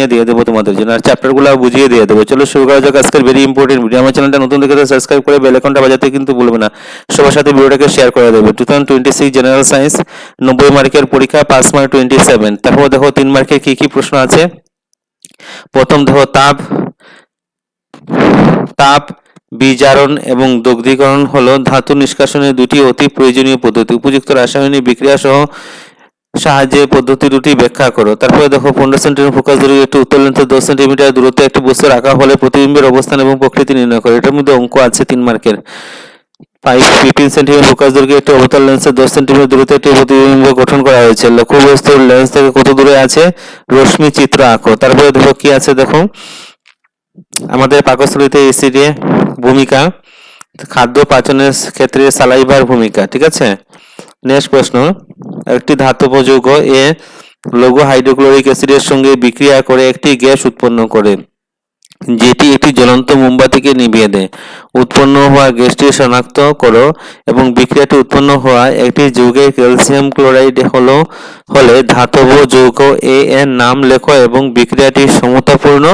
বানিয়ে দিয়ে দেবো তোমাদের জন্য, আর চ্যাপ্টারগুলো বুঝিয়ে দিয়ে দেবো। চলো শুরু করা যাক আজকের ভেরি ইম্পর্টেন্ট ভিডিও। আমার চ্যানেলটা নতুন দেখে সাবস্ক্রাইব করে বেল আইকনটা বাজাতে কিন্তু ভুলবে না। সবার সাথে ভিডিওটাকে শেয়ার করে দেবে। 2026 জেনারেল সায়েন্স 90 মার্কের পরীক্ষা, পাস মার্ক 27। তারপর দেখো 3 মার্কের কি কি প্রশ্ন আছে। প্রথম দেখো তাপ তাপ বিজারণ এবং দগ্ধীকরণ হলো ধাতু নিষ্কাশনের দুটি অতি প্রয়োজনীয় পদ্ধতি। উপযুক্ত রাসায়নিক বিক্রিয়া সহ সাহায্যে পদ্ধতি দুটি ব্যাখ্যা করো। তারপরে দেখো 15 সেন্টিমিটার ফোকাস দৈর্ঘ্য একটি উত্তল লেন্সে 10 সেন্টিমিটার দূরত্বে একটি বস্তু রাখা হলে প্রতিবিম্বের অবস্থান এবং প্রকৃতি নির্ণয় করো। এটার মধ্যে অঙ্ক আছে 3 মার্কের। 15 সেন্টিমিটার ফোকাস দৈর্ঘ্যে একটি অবতল লেন্সে 10 সেন্টিমিটার দূরত্বে একটি প্রতিবিম্ব গঠন করা হয়েছে। লক্ষ্যবস্তুর লেন্স থেকে কত দূরে আছে রশ্মি চিত্র আঁকো। তারপরে দেখো কি আছে, দেখো আমাদের পাকস্থলীতে অ্যাসিডের ভূমিকা, খাদ্য পাচনের ক্ষেত্রে সালাইভার ভূমিকা। ঠিক আছে, নেক্সট প্রশ্ন, একটি ধাতব যৌগ এ লঘু হাইড্রোক্লোরিক অ্যাসিডের সঙ্গে বিক্রিয়া করে একটি গ্যাস উৎপন্ন করে, যেটি একটি জ্বলন্ত মোমবাতিকে নিভিয়ে দেয়। উৎপন্ন হওয়া গ্যাসটি শনাক্ত করো এবং বিক্রিয়াটি উৎপন্ন হওয়া একটি যৌগের ক্যালসিয়াম ক্লোরাইড হলে ধাতব যৌগ এ এর নাম লেখো এবং বিক্রিয়াটির সমতাপূর্ণ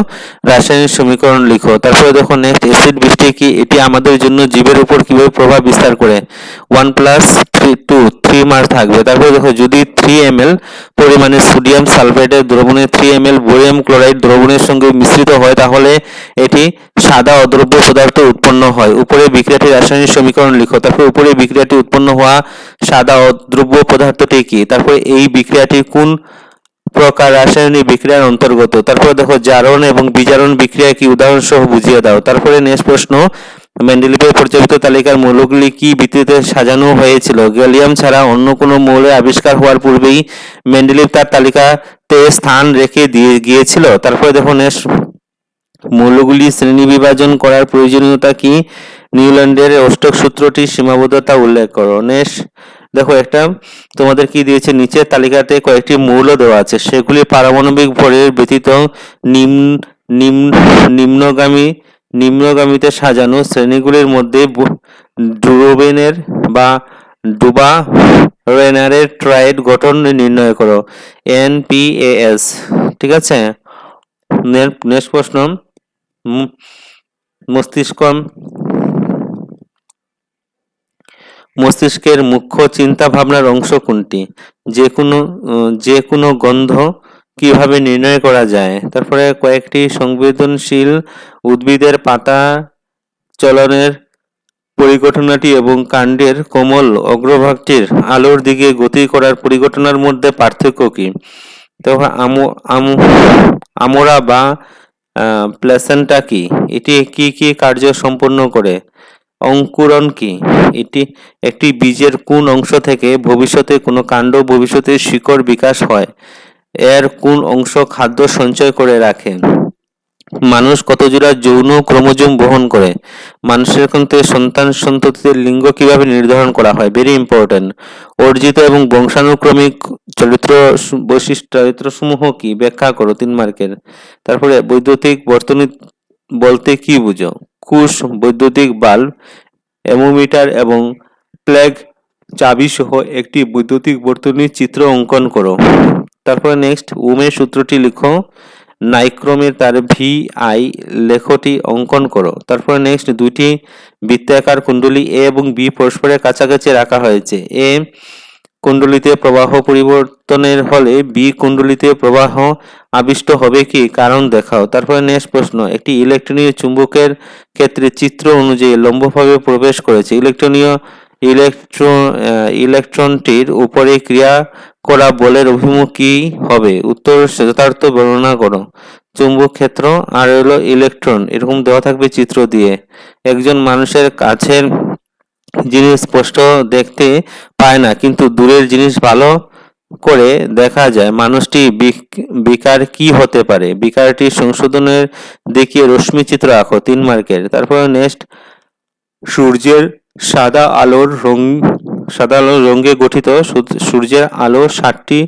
রাসায়নিক সমীকরণ লিখো। তারপরে দেখো নেক্সট, অ্যাসিড বৃষ্টি কি, এটি আমাদের জন্য জীবের উপর কিভাবে প্রভাব বিস্তার করে। 1+3 মার্ক থাকবে। তারপরে দেখো, যদি 3 ml পরিমাণে সোডিয়াম সালফেটের দ্রবণে 3 ml বোরিয়াম ক্লোরাইড দ্রবণের সঙ্গে মিশ্রিত হয় তাহলে এটি সাদা অদ্রব্য পদার্থ উৎপন্ন হয়। উপরে বিক্রিয়াটির রাসায়নিক সমীকরণ লিখো। তারপর উপরে বিক্রিয়াটি উৎপন্ন হওয়া সাদা অদ্রব্য পদার্থটি কি, তারপরে এই বিক্রিয়াটি কোন প্রকার রাসায়নিক বিক্রিয়ার অন্তর্গত। তারপরে দেখো জারণ এবং বিজারণ বিক্রিয়া কি, উদাহরণ সহ বুঝিয়ে দাও। তারপরে নেক্সট প্রশ্ন, মেন্ডেলিভের পর্যাপ্ত তালিকার মৌলগুলি কি ভিত্তিতে সাজানো হয়েছিল। গ্যালিয়াম ছাড়া অন্য কোনো মৌলের আবিষ্কার হওয়ার পূর্বেই মেন্ডেলিভ তার তালিকাতে স্থান রেখে দিয়ে গিয়েছিল। তারপরে দেখো নেক্সট, মৌলগুলি শ্রেণীবিভাজন করার প্রয়োজনীয়তা কি, নিউল্যান্ডের অষ্টক সূত্রটির সীমাবদ্ধতা উল্লেখ করো। নেক্সট দেখো, একটা তোমাদের কি দিয়েছে, নিচের তালিকাতে কয়েকটি মৌল দেওয়া আছে, সেগুলি পারমাণবিক ভরের ব্যতীত নিম্নগামীতে সাজানো শ্রেণীগুলির মধ্যে ডুরোবেনের বা ডুবারেনারের ট্রাইড গঠন নির্ণয় করো। NPAS। ঠিক আছে, নেক্সট প্রশ্ন, মস্তিষ্কের মুখ্য চিন্তা ভাবনার অংশ কোনটি। যে কোনো গন্ধ কিভাবে নির্ণয় করা যায়। তারপরে কয়েকটি সংবেদনশীল উদ্ভিদের পাতা চলনের পরিঘটনাটি এবং কাণ্ডের কোমল অগ্রভাগটির আলোর দিকে গতি করার পরিঘটনার মধ্যে পার্থক্য কি। তখন আমোরা বা প্ল্যাসেন্টা কি, এটি কি কি কার্য সম্পন্ন করে। অঙ্কুরণ কি, এটি একটি বীজের কোন অংশ থেকে ভবিষ্যতে কোনো কাণ্ড ভবিষ্যতে শিকড় বিকাশ হয়। এর কোন অংশ খাদ্য সঞ্চয় করে রাখে। মানুষ কত জোড়া যৌন ক্রোমোজোম বহন করে। মানুষের ক্ষেত্রে সন্তান সন্ততিদের লিঙ্গ কিভাবে নির্ধারণ করা হয়, ভেরি ইম্পর্টেন্ট। অর্জিত এবং বংশানুক্রমিক চরিত্রসমূহ কি, ব্যাখ্যা করো, 3 মার্কের। তারপরে বৈদ্যুতিক বর্তনী বলতে কি বুঝো। কুশ, বৈদ্যুতিক বাল্ব, অ্যামোমিটার এবং প্লাগ চাবি সহ একটি বৈদ্যুতিক বর্তনীর চিত্র অঙ্কন করো। তারপরে নেক্সট, ওমের সূত্রটি লিখো। নাইক্রোমের তার VI লেখটি অঙ্কন করো। তারপরে নেক্সট, দুইটি বৃত্তাকার কুণ্ডলী A এবং B পরস্পরের কাছাকাছি রাখা হয়েছে। A কুণ্ডলীতে প্রবাহ পরিবর্তনের ফলে B কুণ্ডলীতে প্রবাহ আবিষ্ট হবে কি, কারণ দেখাও। তারপরে নেক্সট প্রশ্ন, একটি ইলেকট্রনীয় চুম্বকের ক্ষেত্রে চিত্র অনুযায়ী লম্বভাবে প্রবেশ করেছে। ইলেকট্রনটির উপরে ক্রিয়া করা বলের অভিমুখ কি হবে। উত্তর যথার্থ বর্ণনা করো। চুম্বক ক্ষেত্র আর হলো ইলেকট্রন, এরকম দেওয়া থাকবে চিত্র দিয়ে। একজন মানুষের কাছের জিনিস স্পষ্ট দেখতে পায় না, কিন্তু দূরের জিনিস ভালো করে দেখা যায়। মানুষটি বিকার কি হতে পারে। বিকারটির সংশোধনের দেখিয়ে রশ্মি চিত্র আঁকো, 3 মার্কের। তারপরে নেক্সট, সূর্যের সাদা আলোর রঙে গঠিত, সূর্যের আলো 7টি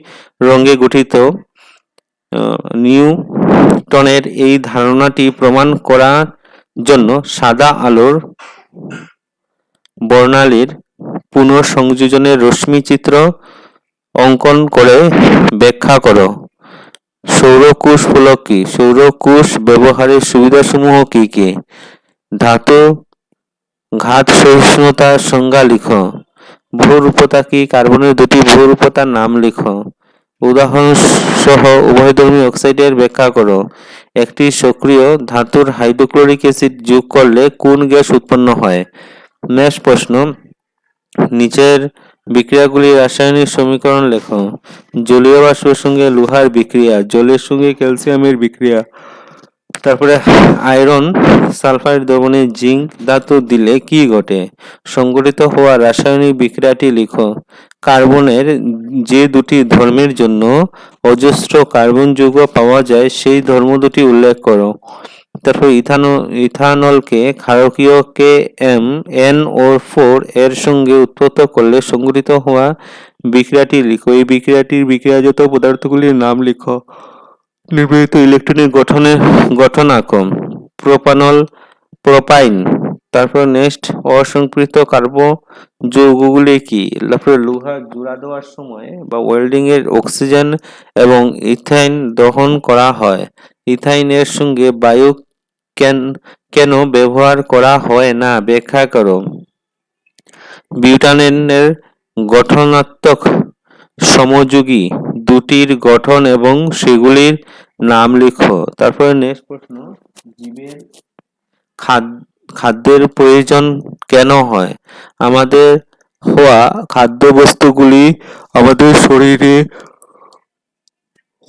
রঙে গঠিত। নিউটনের এই ধারণাটি প্রমাণ করার জন্য সাদা আলোর বর্ণালীর পুনঃসংযোজনের রশ্মি চিত্র অঙ্কন করে ব্যাখ্যা করো। সৌরকোষ ফলক কি? সৌরকোষ ব্যবহারের সুবিধাসমূহ কি কি? ধাতু ঘাত সহিষ্ণুতার সংজ্ঞা লিখো। ভূরূপতা কি? কার্বনের দুটি ভূরূপতার নাম লিখো। উদাহরণ সহ উভয়ধর্মী অক্সাইডের ব্যাখ্যা করো। একটি সক্রিয় ধাতুর হাইড্রোক্লোরিক অ্যাসিড যোগ করলে কোন গ্যাস উৎপন্ন হয়? নেক্সট প্রশ্ন, নিচের বিক্রিয়াগুলির রাসায়নিক সমীকরণ লেখো। জলীয় বাষ্পের সঙ্গে লোহার বিক্রিয়া, জলের সঙ্গে ক্যালসিয়ামের বিক্রিয়া। তারপরে আয়রন সালফাইড দ্রবণে জিঙ্ক ধাতু দিলে কি ঘটে? সংঘটিত হওয়া রাসায়নিক বিক্রিয়াটি লিখো। কার্বনের যে দুটি ধর্মের জন্য অজস্র কার্বন যৌগ পাওয়া যায় সেই ধর্ম দুটি উল্লেখ করো। তারপর ইথানলকে ক্ষারকীয় KMnO4 এর সঙ্গে উৎপন্ন করলে সংঘটিত হওয়া বিক্রিয়াটি লিখো। এই বিক্রিয়াটির বিক্রিয়াজাত পদার্থগুলির নাম লিখো। নির্বাহিত ইলেকট্রনের গঠন আঁকো। Propanol, propyne. তারপর নেক্সট, অসংপৃক্ত কার্বো যৌগগুলি কি? তারপরে লোহা জোড়া দেওয়ার সময় বা ওয়েল্ডিং এর অক্সিজেন এবং ইথাইন দহন করা হয়। ইথাইনের সঙ্গে বায়ু কেন ব্যবহার করা হয় না ব্যাখ্যা করো। বিউটানের গঠনাত্মক সমযোগী দুটির গঠন এবং সেগুলির নাম লিখো। তারপরে নেক্সট প্রশ্ন, জীবের খাদ্যের প্রয়োজন কেন হয়? আমাদের হওয়া খাদ্যবস্তুগুলি আমাদের শরীরে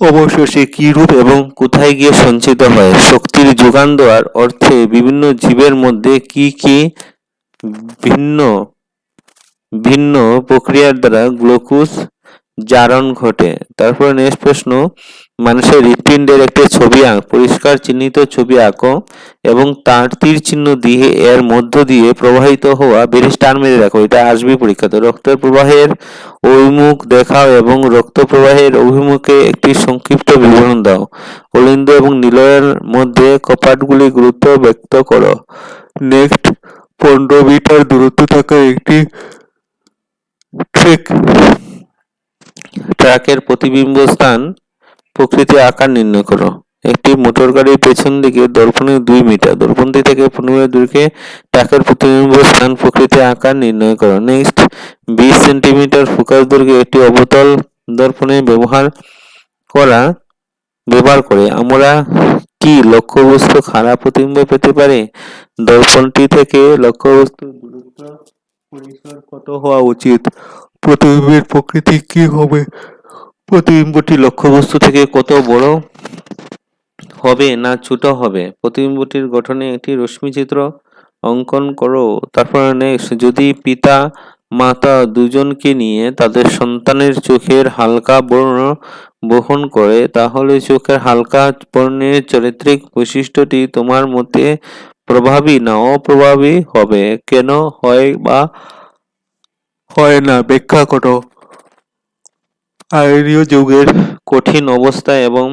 অবশেষে কি রূপ এবং কোথায় গিয়ে সঞ্চিত হয়? শক্তির যোগান দেওয়ার অর্থে বিভিন্ন জীবের মধ্যে কি কি ভিন্ন ভিন্ন প্রক্রিয়ার দ্বারা গ্লুকোজ জারণ ঘটে? তারপর নেক্সট প্রশ্ন, মানুষের হৃৎপিণ্ডের একটি ছবি পরিষ্কার চিহ্নিত ছবি আঁকো এবং তার তীর চিহ্ন দিয়ে এর মধ্য দিয়ে প্রবাহিত হওয়া বেরিস্টার স্টার মেরে রাখো। এটা আসবে পরীক্ষাতে। রক্তের প্রবাহের অভিমুখ দেখাও এবং রক্ত প্রবাহের অভিমুখে একটি সংক্ষিপ্ত বিবরণ দাও। অলিন্দ এবং নিলয়ের মধ্যে কপাটগুলি গুরুত্ব ব্যক্ত করো। নেক্সট, 15 মিটার দূরত্ব থাকা একটি ট্রাকের প্রতিবিম্ব স্থান প্রকৃতি আকার নির্ণয় করো। একটি মোটর গাড়ির পেছন দিকে দর্পণে 2 মিটার, দর্পণটি থেকে 15 মিটার দূরকে ট্রাকের প্রতিবিম্ব স্থান প্রকৃতি আকার নির্ণয় করো। নেক্সট, 20 সেন্টিমিটার ফোকাস দৈর্ঘ্যে একটি অবতল দর্পণে ব্যবহার করে আমরা কি লক্ষ্যবস্তু খারাপ প্রতিবিম্ব পেতে পারি? দর্পণটি থেকে লক্ষ্যবস্তুর দূরত্ব পরিসর কত হওয়া উচিত? প্রতিবিম্বের প্রকৃতি কি হবে? প্রতিবিম্বটি লক্ষ্যবস্তু থেকে কত বড় হবে না ছোট হবে? প্রতিবিম্বটির গঠনে একটি রশ্মিচিত্র অঙ্কন করো। তারপর নেক্সট, যদি পিতা মাতা দুজনকে নিয়ে তাদের সন্তানের চোখের হালকা বর্ণ বহন করে তাহলে চোখের হালকা বর্ণের চারিত্রিক বৈশিষ্ট্যটি তোমার মতে প্রভাবী না অপ্রভাবী হবে? কেন হয় বা হয় না ব্যাখ্যা করো। আয়নীয় যৌগের কঠিন অবস্থায় এবং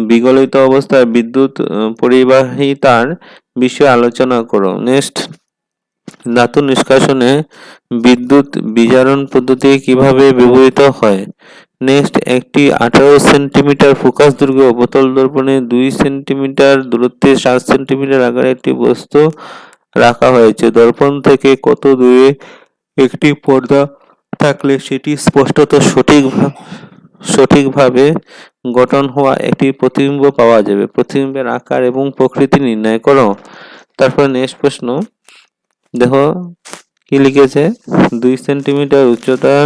বিগলিত অবস্থায় বিদ্যুৎ পরিবাহিতার বিষয়ে আলোচনা করো। নেক্সট, ধাতু নিষ্কাশনে বিদ্যুৎ বিজারণ পদ্ধতি কিভাবে ব্যবহৃত হয়? নেক্সট, একটি 18 সেন্টিমিটার ফোকাস দৈর্ঘ্য অবতল দর্পণে 2 সেন্টিমিটার দূরত্বে 7 সেন্টিমিটার আকারে একটি বস্তু রাখা হয়েছে। দর্পণ থেকে কত দূরে একটি পর্দা থাকলে সেটি স্পষ্টত সঠিকভাবে গঠন হওয়া একটি প্রতিবিম্ব পাওয়া যাবে? প্রতিবিম্বের আকার এবং প্রকৃতি নির্ণয় করো। তারপর নেক্সট প্রশ্ন দেখো কি লিখেছে। 2 সেন্টিমিটার উচ্চতার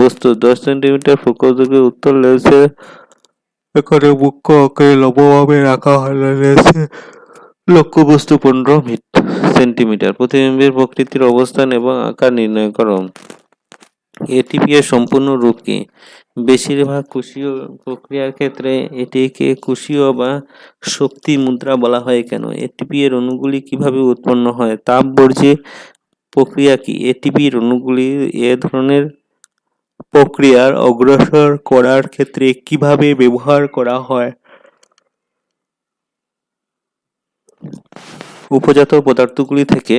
বস্তু 10 সেন্টিমিটার ফোকাস দৈর্ঘ্যে উত্তল লেন্সের এখানে মুখ্য অক্ষে লম্বভাবে রাখা হলে লেন্সের লক্ষ্যবস্তু 15 সেন্টিমিটার। প্রতিবিম্বের প্রকৃতির অবস্থান এবং আকার নির্ণয় করো। এটিপি এর সম্পূর্ণ রূপ কি? বেশিরভাগ কোষীয় প্রক্রিয়ার ক্ষেত্রে এটিকে কোষীয় বা শক্তি মুদ্রা বলা হয় কেন? এটিপি এর অণুগুলি কিভাবে উৎপন্ন হয়? তাপবর্জ্য প্রক্রিয়া কি? এটিপির অণুগুলি এ ধরনের প্রক্রিয়ার অগ্রসর করার ক্ষেত্রে কিভাবে ব্যবহার করা হয়? উপজাত পদার্থগুলি থেকে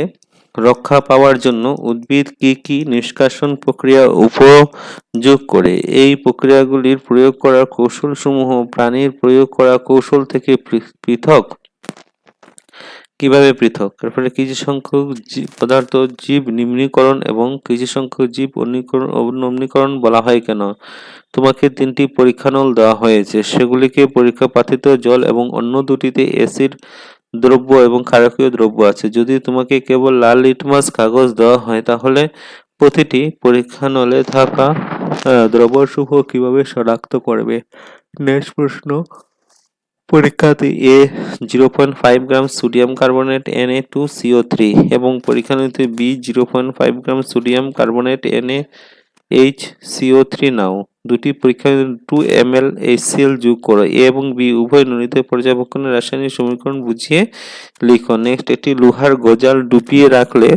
রক্ষা পাওয়ার জন্য উদ্ভিদ কি কি নিষ্কাশন প্রক্রিয়া উপযোগ করে? এই প্রক্রিয়াগুলির প্রয়োগ করার কৌশলসমূহ প্রাণীর প্রয়োগ করা কৌশল থেকে পৃথক। কিভাবে পৃথক? তারপরে কিছু সংখ্যক পদার্থ জীব নিম্নীকরণ এবং কিছু সংখ্যক জীব অবনমনীকরণ বলা হয় কেন? তোমাকে 3টি পরীক্ষা নল দেওয়া হয়েছে, সেগুলিকে পরীক্ষা পাতিত জল এবং অন্য দুটিতে অ্যাসিড দ্রব্য এবং ক্ষারকীয় দ্রব্য আছে। যদি তোমাকে কেবল লাল লিটমাস কাগজ দেওয়া হয় তাহলে প্রতিটি পরীক্ষা নলে থাকা দ্রব্যসমূহ কিভাবে শনাক্ত করবে? নেক্সট প্রশ্ন, পরীক্ষাতে এ 0.5 গ্রাম সোডিয়াম কার্বনেট Na2CO3 এবং পরীক্ষাতে বি 0.5 গ্রাম সোডিয়াম কার্বনেট NaHCO3 নাও। দুটি পরীক্ষায় 2 ml HCl যোগ করো। এ এবং বি উভয় নদীতে পর্যবেক্ষণের রাসায়নিক সমীকরণ বুঝিয়ে লিখো। নেক্সট, একটি লোহার গজাল ডুবিয়ে রাখলে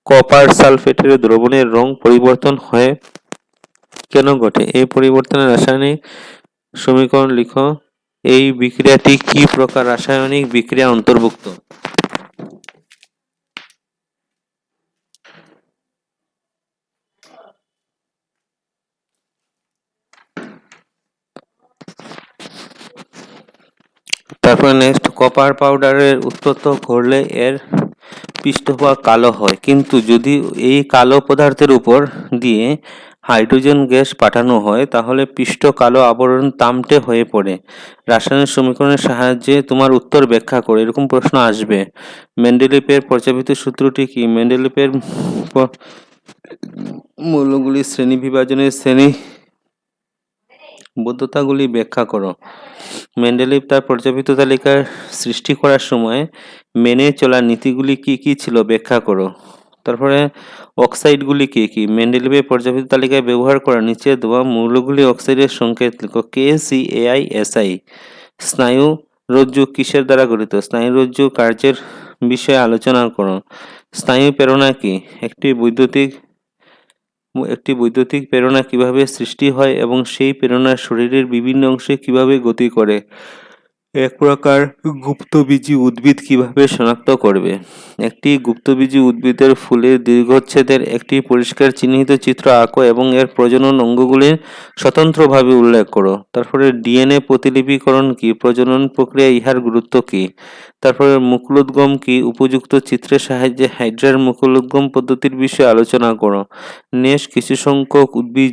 কপার সালফেটের দ্রবণের রং পরিবর্তন হয় কেন ঘটে? এই পরিবর্তনের রাসায়নিক সমীকরণ লিখো। এই বিক্রিয়াটি কি প্রকার রাসায়নিক বিক্রিয়া অন্তর্ভুক্ত? তারপরে নেক্সট, কপার পাউডারের উত্তপ্ত করলে এর পৃষ্ঠভাগ কালো হয়, কিন্তু যদি এই কালো পদার্থের উপর দিয়ে হাইড্রোজেন গ্যাস পাঠানো হয় তাহলে পৃষ্ঠ কালো আবরণ তামটে হয়ে পড়ে। রাসায়নিক সমীকরণের সাহায্যে তোমার উত্তর ব্যাখ্যা করো। এরকম প্রশ্ন আসবে। মেন্ডেলিভের পর্যাপিত সূত্রটি কি? মেন্ডেলিভের মৌলগুলির শ্রেণী বিভাজনের শ্রেণীবদ্ধতাগুলি ব্যাখ্যা করো। মেন্ডেলিভ তার পর্যাপিত তালিকা সৃষ্টি করার সময় মেনে চলা নীতিগুলি কি কি ছিল ব্যাখ্যা করো। তারপরে অক্সাইডগুলি কি কি? মেন্ডেলিভের পর্যাপিত তালিকায় ব্যবহার করা নিচে দেওয়া মৌলগুলি অক্সাইডের সংকেত লিখো। KCAI স্নায়ু রজ্জু কিসের দ্বারা গঠিত? স্নায়ু রজ্জু কার্যের বিষয়ে আলোচনা করো। স্নায়ু প্রেরণা কি? একটি বৈদ্যুতিক প্রেরণা কিভাবে সৃষ্টি হয় এবং সেই প্রেরণা শরীরের বিভিন্ন অংশে কিভাবে গতি করে? এক প্রকার গুপ্তবীজী উদ্ভিদ কিভাবে শনাক্ত করবে? একটি গুপ্তবীজী উদ্ভিদের ফুলের দীর্ঘচ্ছেদের একটি পরিষ্কার চিহ্নিত চিত্র আঁকো এবং এর প্রজনন অঙ্গগুলির স্বতন্ত্রভাবে উল্লেখ করো। তারপরে ডিএনএ প্রতিলিপিকরণ কি? প্রজনন প্রক্রিয়া ইহার গুরুত্ব কি? তারপরে মুকুলোদ্গম কি? উপযুক্ত চিত্রের সাহায্যে হাইড্রার মুকুলোদ্গম পদ্ধতির বিষয়ে আলোচনা করো। নেক্সট, কিছু সংখ্যক উদ্ভিদ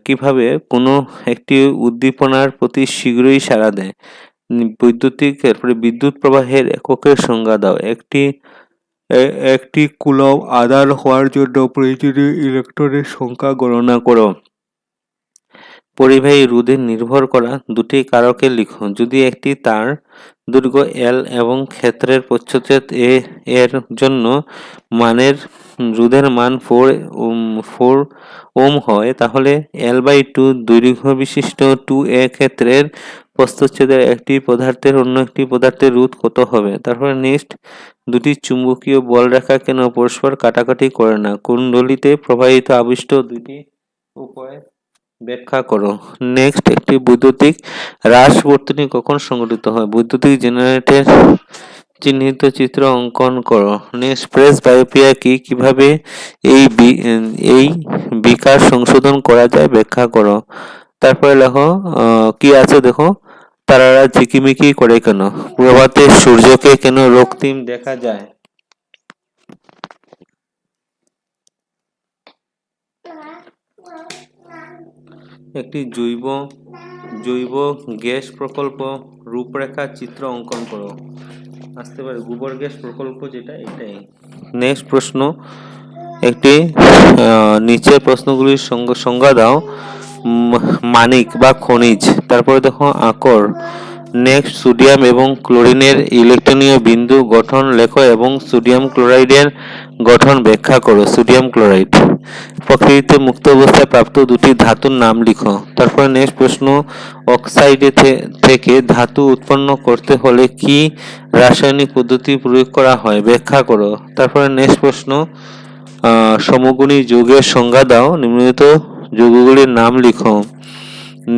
কিভাবে কোনো একটি উদ্দীপনার প্রতি শীঘ্রই সাড়া দেয়? বিদ্যুৎ প্রবাহের এককের সংজ্ঞা দাও। একটি কুলম্ব আধান হওয়ার জন্য প্রয়োজনীয় ইলেকট্রনের সংখ্যা গণনা করো। পরিবাহী রোধে নির্ভর করা দুটি কারকে লিখো। যদি একটি তার দৈর্ঘ্য L এবং ক্ষেত্রের প্রচ্ছদ A এর জন্য রোধের মান 4 ওম হয় তাহলে L/2 দৈর্ঘ্য বিশিষ্ট 2A ক্ষেত্রের প্রস্থচ্ছেদের একটি পদার্থের অন্য একটি পদার্থের রোধ কত হবে? তারপরে নেক্সট, দুটি চুম্বকীয় বলরেখা কেন পরস্পর কাটাকাটি করে না? কুণ্ডলীতে প্রবাহিত আবিষ্ট দুটি উপায় ব্যাখ্যা করো। নেক্সট, একটি বৈদ্যুতিক হ্রাস বর্তনী কখন সংঘটিত হয়? বৈদ্যুতিক জেনারেটরের চিহ্নিত চিত্র অঙ্কন করো। নেক্সট, প্রেস বায়োপিয়া কি? কিভাবে এই বিকার সংশোধন করা যায় ব্যাখ্যা করো। তারপরে লেখো কি আছে দেখো। তারারা ঝিকিমিকি করে কেন? প্রভাতে সূর্যকে কেন রক্তিম দেখা যায়? একটি জৈব গ্যাস প্রকল্প রূপরেখা চিত্র অঙ্কন করো। আসতে পারে গোবর গ্যাস প্রকল্প, যেটা এটাই। নেক্সট প্রশ্ন, একটি নিচের প্রশ্নগুলির সংজ্ঞা দাও। মানিক বা খনিজ। তারপরে দেখো আকর। নেক্সট, সোডিয়াম এবং ক্লোরিনের ইলেকট্রনীয় বিন্দু গঠন লেখো এবং সোডিয়াম ক্লোরাইডের গঠন ব্যাখ্যা করো। Sodium chloride. প্রকৃতিতে মুক্ত অবস্থায় প্রাপ্ত দুটি ধাতুর নাম লিখো। তারপরে নেক্সট প্রশ্ন, অক্সাইড থেকে ধাতু উৎপন্ন করতে হলে কি রাসায়নিক পদ্ধতি প্রয়োগ করা হয় ব্যাখ্যা করো। তারপরে নেক্সট প্রশ্ন, সমগুণী যৌগের সংজ্ঞা দাও। নিম্নলিখিত যৌগগুলির নাম লিখো।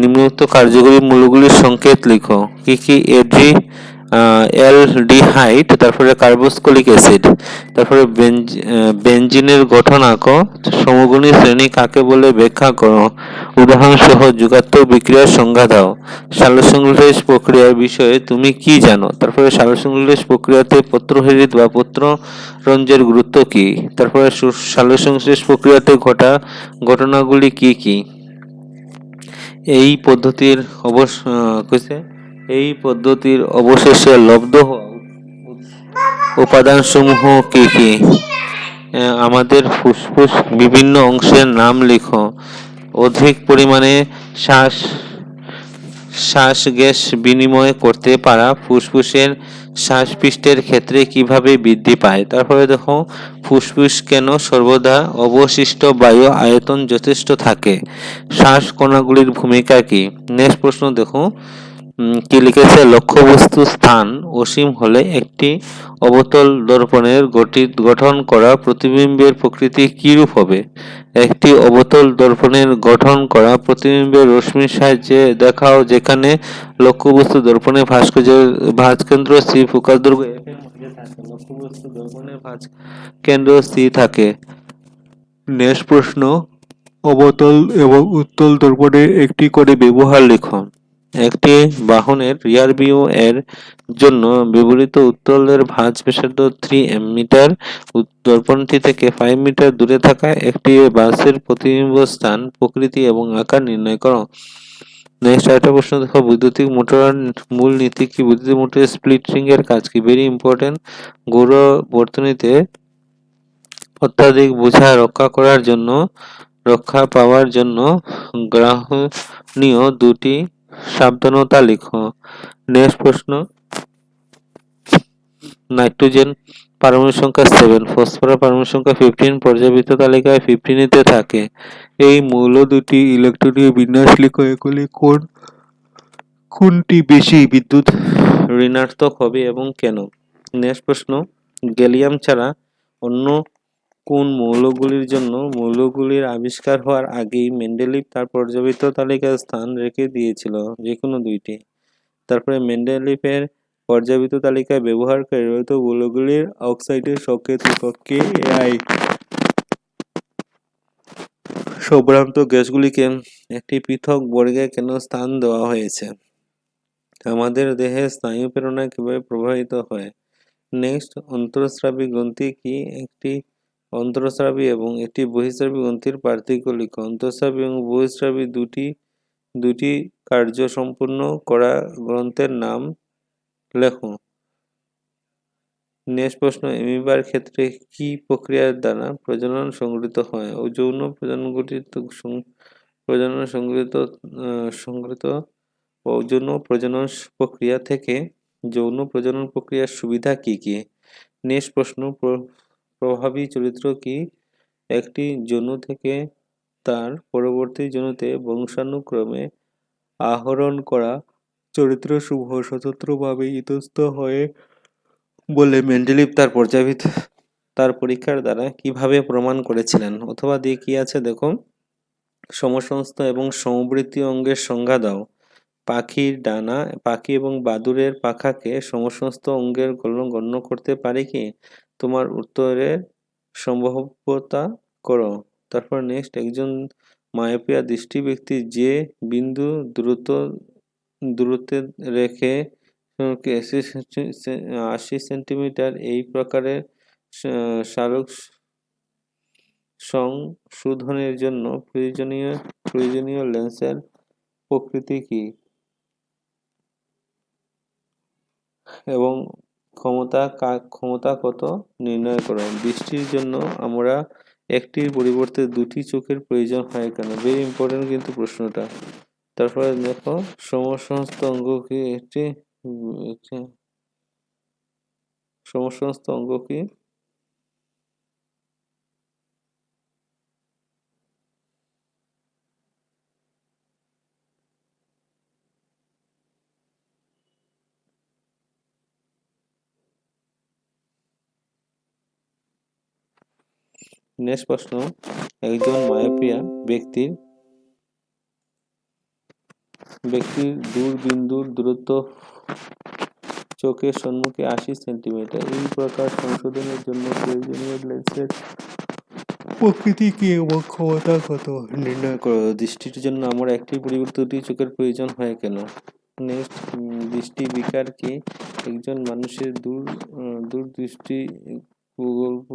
নিম্নলিখিত কার্যকরী মৌলগুলির সংকেত লিখো। কি কি? অ্যালডিহাইড, তারপরে কার্বক্সিলিক অ্যাসিড। তারপরে বেনজিনের গঠন আঁকো। সমগুণী শ্রেণী কাকে বলে ব্যাখ্যা করো। উদাহরণ সহ যুগাত্মক বিক্রিয়ার সংজ্ঞা দাও। সালোকসংশ্লেষ প্রক্রিয়ার বিষয়ে তুমি কি জানো। তারপরে সালোকসংশ্লেষ প্রক্রিয়াতে পত্রহরিত বা পত্ররন্ধ্রের গুরুত্ব কি। তারপরে সালোকসংশ্লেষ প্রক্রিয়াতে ঘটা ঘটনাগুলি কি কি। এই পদ্ধতির অবশেষে লব্ধ হওয়া উপাদানসমূহ কি কি। আমাদের ফুসফুস বিভিন্ন অংশের নাম লিখো। অধিক পরিমাণে শ্বাস শ্বাস গ্যাস বিনিময় করতে পারা ফুসফুসের শ্বাসপৃষ্ঠের ক্ষেত্রে কিভাবে বৃদ্ধি পায়। তারপরে দেখো ফুসফুস কেন সর্বদা অবশিষ্ট বায়ু আয়তন যথেষ্ট থাকে। শ্বাস কণাগুলির ভূমিকা কি। নেক্সট প্রশ্ন দেখো কি লিখেছে। লক্ষ্যবস্তু স্থান অসীম হলে একটি অবতল দর্পণের গঠন করা প্রতিবিম্বের প্রকৃতি কিরূপ হবে। একটি অবতল দর্পণের গঠন করা প্রতিবিম্বের রশ্মির সাহায্যে দেখাও যেখানে লক্ষ্যবস্তু দর্পণের ভাঁজকেন্দ্র সি ফোকাস দৈর্ঘ্য এফ এর মধ্যে থাকে। লক্ষ্যবস্তু দর্পণের ভাঁজকেন্দ্র সি থাকে। নেক্সট প্রশ্ন অবতল এবং উত্তল দর্পণের একটি করে ব্যবহার লিখো। একটি বাহনের রিয়ার ভিউ এর জন্য ব্যবহৃত উত্তলের ভাঁজ ব্যাসার্ধ 3 মিটার। দর্পণটি থেকে 5 মিটার দূরে থাকা একটি বাসের প্রতিবিম্ব স্থান প্রকৃতি এবং আকার নির্ণয় করো। নেক্সট আরেকটা প্রশ্ন দেখো। বৈদ্যুতিক মোটরের মূল নীতি কি। বৈদ্যুতিক মোটরের স্প্লিট রিং এর কাজ কি। Very important. গৌর বর্তনীতে অত্যাধিক বোঝা রক্ষা পাওয়ার জন্য গ্রহণীয় দুটি সাবধানতা লিখো। নেক্সট প্রশ্ন নাইট্রোজেন পারমাণু সংখ্যা 7, ফসফরাস পারমাণু সংখ্যা 15, পর্যাবৃত্ত তালিকায় 15 থাকে। এই মৌল দুটি ইলেকট্রনীয় বিন্যাস লিখো। এগুলি কোনটি বেশি বিদ্যুৎ ঋণাত্মক হবে এবং কেন। নেক্সট প্রশ্ন গ্যালিয়াম ছাড়া অন্য কোন মৌলগুলির জন্য মৌলগুলির আবিষ্কার হওয়ার আগেই মেন্ডেলিভ তার পর্যাবৃত্ত তালিকায় স্থান রেখে দিয়েছিল। যে কোনো দুইটি। তারপরে মেন্ডেলিভের পর্যাবৃত্ত তালিকায় ব্যবহারকারী ব্যবহৃত মৌলগুলির অক্সাইডের সংকেত একক কে আই। সম্ভ্রান্ত গ্যাসগুলিকে একটি পৃথক বর্গে কেন স্থান দেওয়া হয়েছে। আমাদের দেহে স্নায়ু প্রেরণা কিভাবে প্রভাবিত হয়। নেক্সট অন্তঃস্রাবী গ্রন্থি কি। একটি অন্তঃস্রাবী এবং একটি বহিঃস্রাবী গ্রন্থির পার্থক্য লিখো। অন্তঃস্রাবী এবং বহিঃস্রাবী দুটি কার্য সম্পূর্ণ করা গ্রন্থের নাম লেখো। নেক্সট প্রশ্ন অ্যামিবার ক্ষেত্রে কি প্রক্রিয়ার দ্বারা প্রজনন সংঘটিত হয়। ও যৌন প্রজনন প্রক্রিয়া থেকে যৌন প্রজনন প্রক্রিয়ার সুবিধা কি কি। নেক্সট প্রশ্ন প্রভাবী চরিত্র কি। একটি যৌন থেকে তার পরবর্তী যৌনতে বংশানুক্রমে আহরণ করা চরিত্রসমূহ স্বতন্ত্রভাবে ইতস্তত হয় বলে মেন্ডেলিভ তার পরীক্ষার দ্বারা কিভাবে প্রমাণ করেছিলেন। অথবা দিয়ে কি আছে দেখো। সমসংস্থ এবং সমবৃত্তি অঙ্গের সংজ্ঞা দাও। পাখির ডানা, পাখি এবং বাদুড়ের পাখাকে সমসংস্থ অঙ্গের গণ্য করতে পারে কি। তোমার উত্তরের সম্ভাব্যতা করো। তারপর নেক্সট একজন মায়োপিয়া দৃষ্টি ব্যক্তি যে বিন্দু দূরত্বে রেখে 80 সেন্টিমিটার এই প্রকারের সালোক সংশোধনের জন্য প্রয়োজনীয় লেন্সের প্রকৃতি কি এবং ক্ষমতা কত নির্ণয় করো। দৃষ্টির জন্য আমরা একটির পরিবর্তে দুটি চোখের প্রয়োজন হয় কেন। ভেরি ইম্পর্টেন্ট কিন্তু প্রশ্নটা। তারপরে দেখো সমসংস্থ অঙ্গ কি। একটি সমসংস্থ অঙ্গ কি। নেক্সট প্রশ্ন একজন মায়োপিয়া ব্যক্তির দূরবিন্দুর দূরত্ব চোখের সম্মুখে 80 সেন্টিমিটার। এই প্রকার সংশোধনের জন্য প্রয়োজনীয় লেন্সের প্রকৃতি কি এবং ক্ষমতা কত নির্ণয় করো। দৃষ্টির জন্য আমার একটি পরিবর্তিত দুটি চোখের প্রয়োজন হয় কেন? নেক্সট, দৃষ্টি বিকার কি? একজন মানুষের দূরদৃষ্টি প্রকল্প।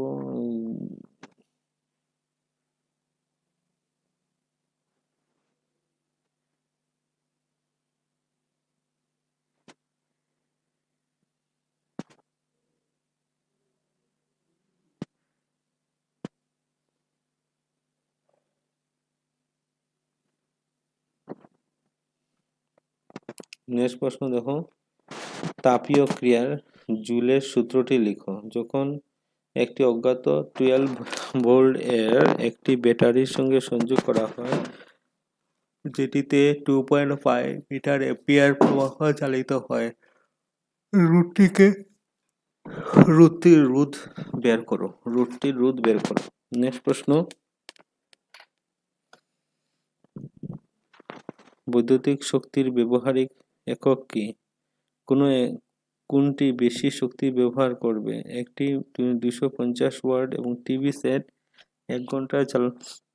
নেক্সট প্রশ্ন দেখো, তাপীয় ক্রিয়ার জুলের সূত্রটি লিখো। যখন একটি অজ্ঞাত 12 ভোল্ট এর একটি ব্যাটারির সঙ্গে সংযোগ করা হয়, যেটিতে 2.5 মিটার অ্যাম্পিয়ার প্রবাহ চালিত হয়, রুটটির রোধ বের করো। নেক্সট প্রশ্ন, বৈদ্যুতিক শক্তির ব্যবহারিক একক কি? কোনটি বেশি শক্তি ব্যবহার করবে? একটি 250 ওয়াট এবং টিভি সেট 1 ঘন্টা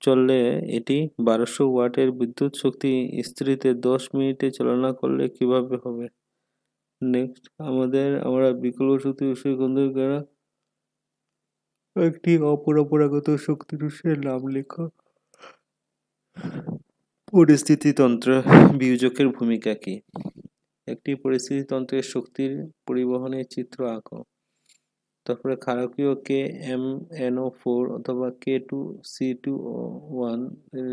চললে এটি 1200 ওয়াটের বিদ্যুৎ শক্তি ইস্ত্রিতে 10 মিনিটে চালনা করলে কিভাবে হবে? নেক্সট, আমরা বিকল্প শক্তি উৎসের দ্বারা একটি অপরম্পরাগত শক্তির উৎসের নাম লেখো। পরিস্থিতিতন্ত্র বিয়োজকের ভূমিকা কি? একটি পরিস্থিতিতন্ত্রের শক্তির পরিবহনের চিত্র আঁকো। তারপরে ক্ষারকীয় KMnO4 অথবা K2C2O1 এর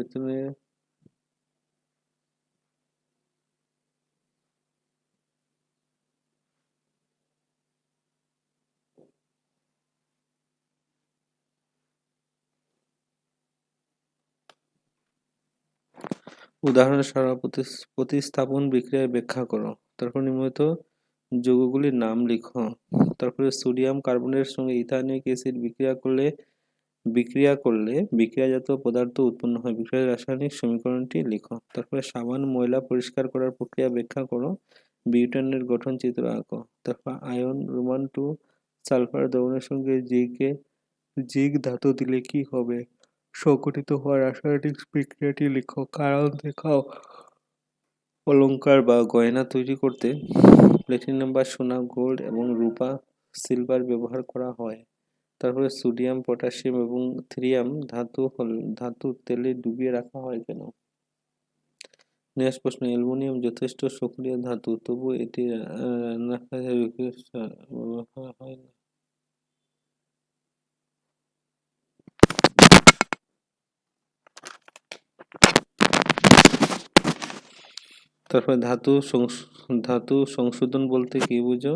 উদাহরণের সারা প্রতিস্থাপন বিক্রিয়ার ব্যাখ্যা করো। তারপর নিয়মিত যৌগগুলির নাম লিখো। তারপরে সোডিয়াম কার্বনের সঙ্গে ইথানিক অ্যাসিড বিক্রিয়া করলে বিক্রিয়াজাত পদার্থ উৎপন্ন হয়। বিক্রিয়ার রাসায়নিক সমীকরণটি লিখো। তারপরে সাবান ময়লা পরিষ্কার করার প্রক্রিয়া ব্যাখ্যা করো। বিউটানের গঠন চিত্র আঁকো। তারপর আয়ন রোমান 2 সালফার দ্রবণের সঙ্গে জিঙ্ক ধাতু দিলে কি হবে? সংঘটিত হওয়া রাসায়নিক বিক্রিয়াটি লিখো। কারণ দেখাও। অলঙ্কার বা গয়না তৈরি করতে প্লাটিনাম বা সোনা, গোল্ড এবং রূপা, সিলভার ব্যবহার করা হয়। তারপরে সোডিয়াম, পটাশিয়াম এবং থ্রিয়াম ধাতু তেলে ডুবিয়ে রাখা হয় কেন? নেক্সট প্রশ্ন, অ্যালুমিনিয়াম যথেষ্ট সক্রিয় ধাতু, তবু এটি রান্নার কাজে ব্যবহার হয় না। তারপরে ধাতু সংশোধন বলতে কি বুঝো?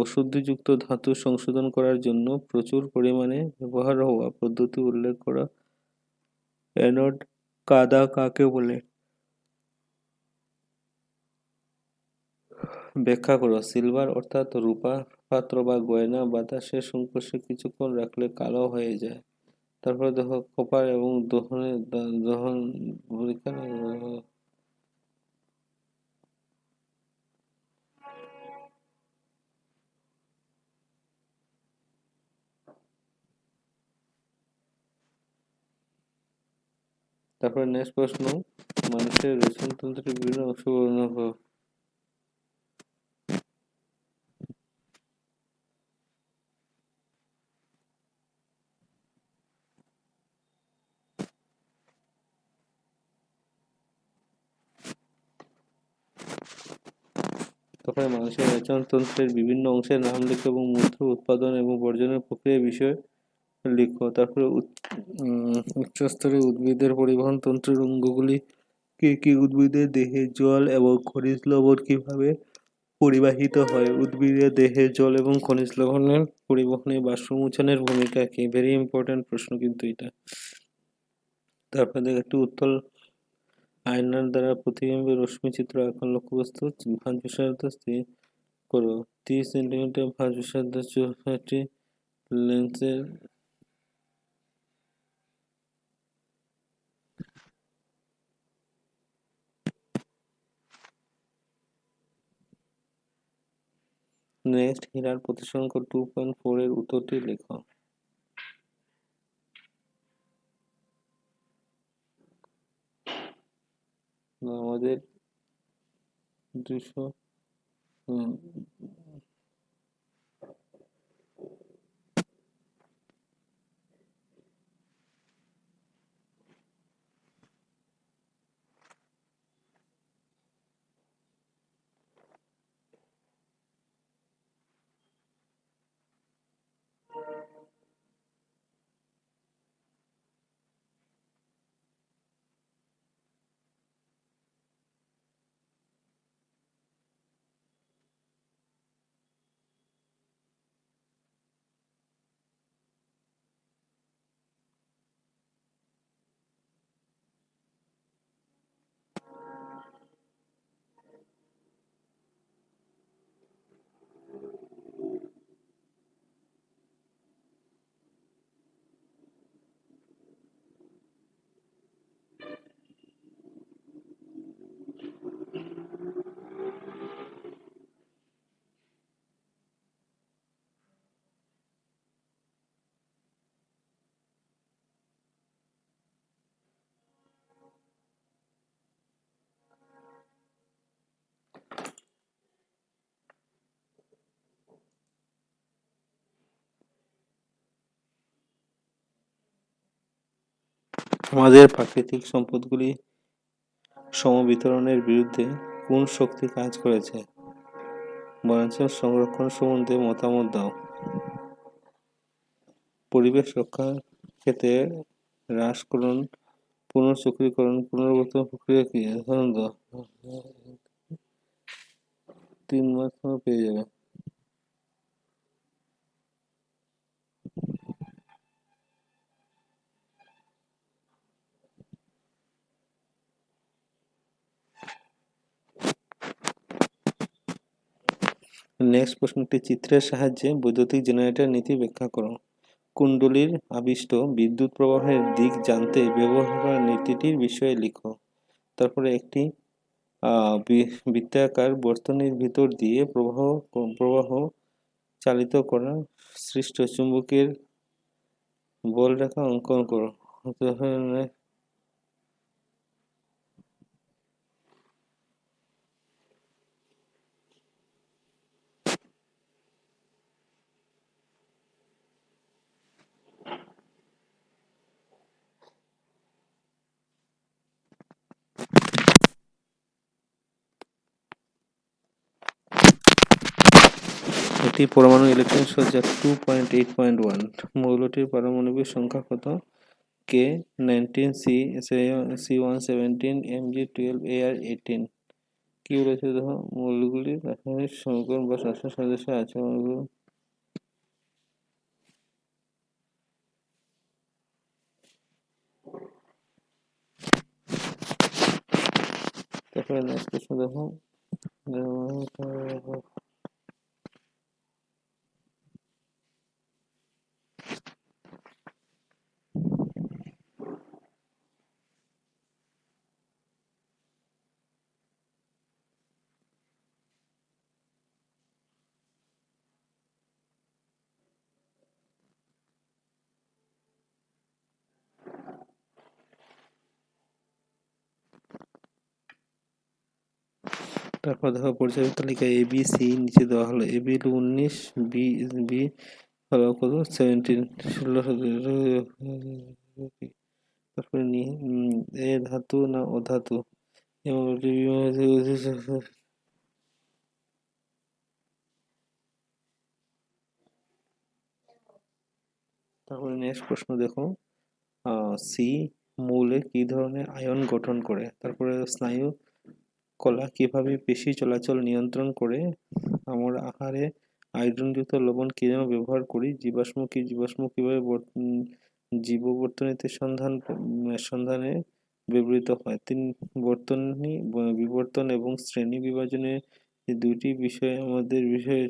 অশুদ্ধিযুক্ত ধাতু সংশোধন করার জন্য প্রচুর পরিমাণে ব্যবহার হওয়া পদ্ধতি উল্লেখ করা। অ্যানোড কাদা কাকে বলে? ব্যাখ্যা করো। সিলভার অর্থাৎ রূপা পাত্র বা গয়না বাতাসের সংস্পর্শে কিছুক্ষণ রাখলে কালো হয়ে যায়। তারপরে দেখো, কপার এবং দহন পরীক্ষা। তারপরে নেক্সট প্রশ্ন, মানুষের রেশনতন্ত্রের বিভিন্ন অংশ বর্ণনা করো। তারপরে মানুষের রেচনতন্ত্রের বিভিন্ন অংশের নাম লিখো এবং মূত্র উৎপাদন এবং বর্জনের প্রক্রিয়া বিষয়ে লিখো। তারপরে উচ্চস্তরের উদ্ভিদের পরিবহন তন্ত্রের অঙ্গগুলি কি কি? উদ্ভিদের দেহে জল এবং খনিজ লবণ কিভাবে পরিবাহিত হয়? উদ্ভিদের দেহে জল এবং খনিজ লবণের পরিবহনে বাষ্পমোচনের ভূমিকা কি? ভেরি ইম্পর্টেন্ট প্রশ্ন কিন্তু এটা। তারপরে দেখো, একটি উত্তল আয়নার দ্বারা প্রতিবিম্বের রশ্মি চিত্র আঁকা। লক্ষ্যবস্তু ভাঁজ বিশারদ স্থির করো। 30 সেন্টিমিটার ভাঁজ বিশারদ চৌকাঠি লেন্সের নেক্সট, হীরার প্রতিসংখ্য 2.4 এর উত্তরটি লেখো। আমাদের 200 আমাদের প্রাকৃতিক সম্পদগুলি সমবিতরণের বিরুদ্ধে কোন শক্তি কাজ করেছে? বনাঞ্চল সংরক্ষণ সম্বন্ধে মতামত দাও। পরিবেশ রক্ষার ক্ষেত্রে হ্রাসকরণ, পুনঃচক্রীকরণ, পুনর্বর্তন প্রক্রিয়া কি? 3 মাস পেয়ে যাবে। নেক্সট প্রশ্নটি, চিত্রের সাহায্যে বৈদ্যুতিক জেনারেটর নীতি ব্যাখ্যা করো। কুণ্ডলীর আবিষ্ট বিদ্যুৎ প্রবাহের দিক জানতে ব্যবহার করা নীতিটির বিষয়ে লিখো। তারপরে একটি বৃত্তাকার বর্তনীর ভিতর দিয়ে প্রবাহ চালিত করা সৃষ্ট চুম্বকের বলরেখা অঙ্কন করো। এটি পরমাণু ইলেকট্রন সজ্জা 2.8.1। মৌলটির পারমাণবিক সংখ্যা কত? K 19 C117 Mg12 Ar18। কি বলেছে দেখো, মৌলগুলির রাসায়নিক সমীকরণ বা শাসন সদস্য আছে। তারপরে নেক্সট প্রশ্ন দেখো, তারপর দেখো পরিচালিত তালিকা এ বি সি নিচে দেওয়া হলো। এ বি হলো 19, বি হলো কত 17, 16, তারপরে এ ধাতু না অধাতু? তারপরে নেক্সট প্রশ্ন দেখো, সি মৌলে কি ধরনের আয়ন গঠন করে? তারপরে স্নায়ু কলা কিভাবে পেশি চলাচল নিয়ন্ত্রণ করে? আমরা আহারে আয়োডিনযুক্ত লবণ কি জন্য ব্যবহার করি? জীবাশ্ম কিভাবে জীববর্তনীতে সন্ধানে ব্যবহৃত হয়? বিবর্তন এবং শ্রেণী বিভাজনের এই দুইটি বিষয় আমাদের বিষয়ে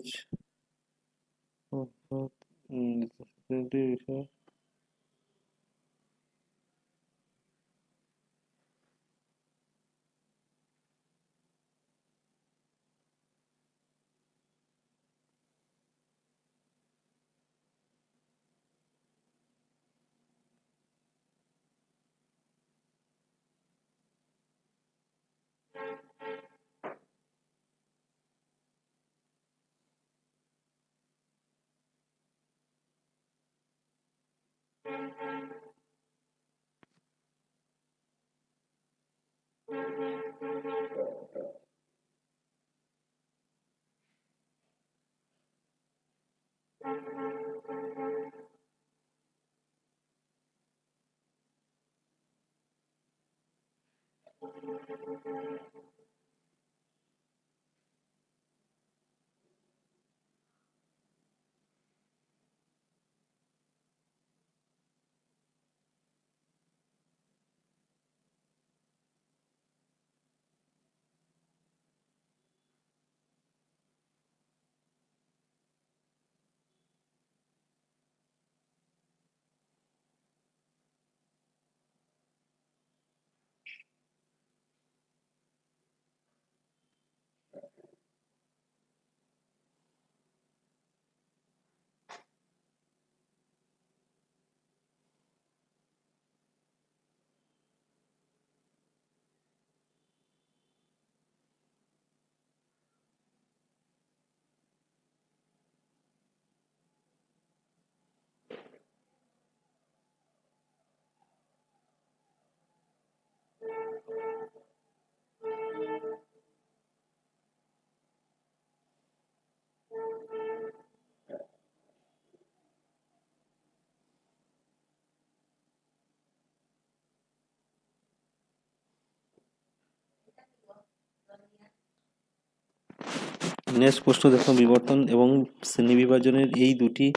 নেক্সট প্রশ্ন দেখো, বিবর্তন এবং শ্রেণীবিভাজনের এই দুটি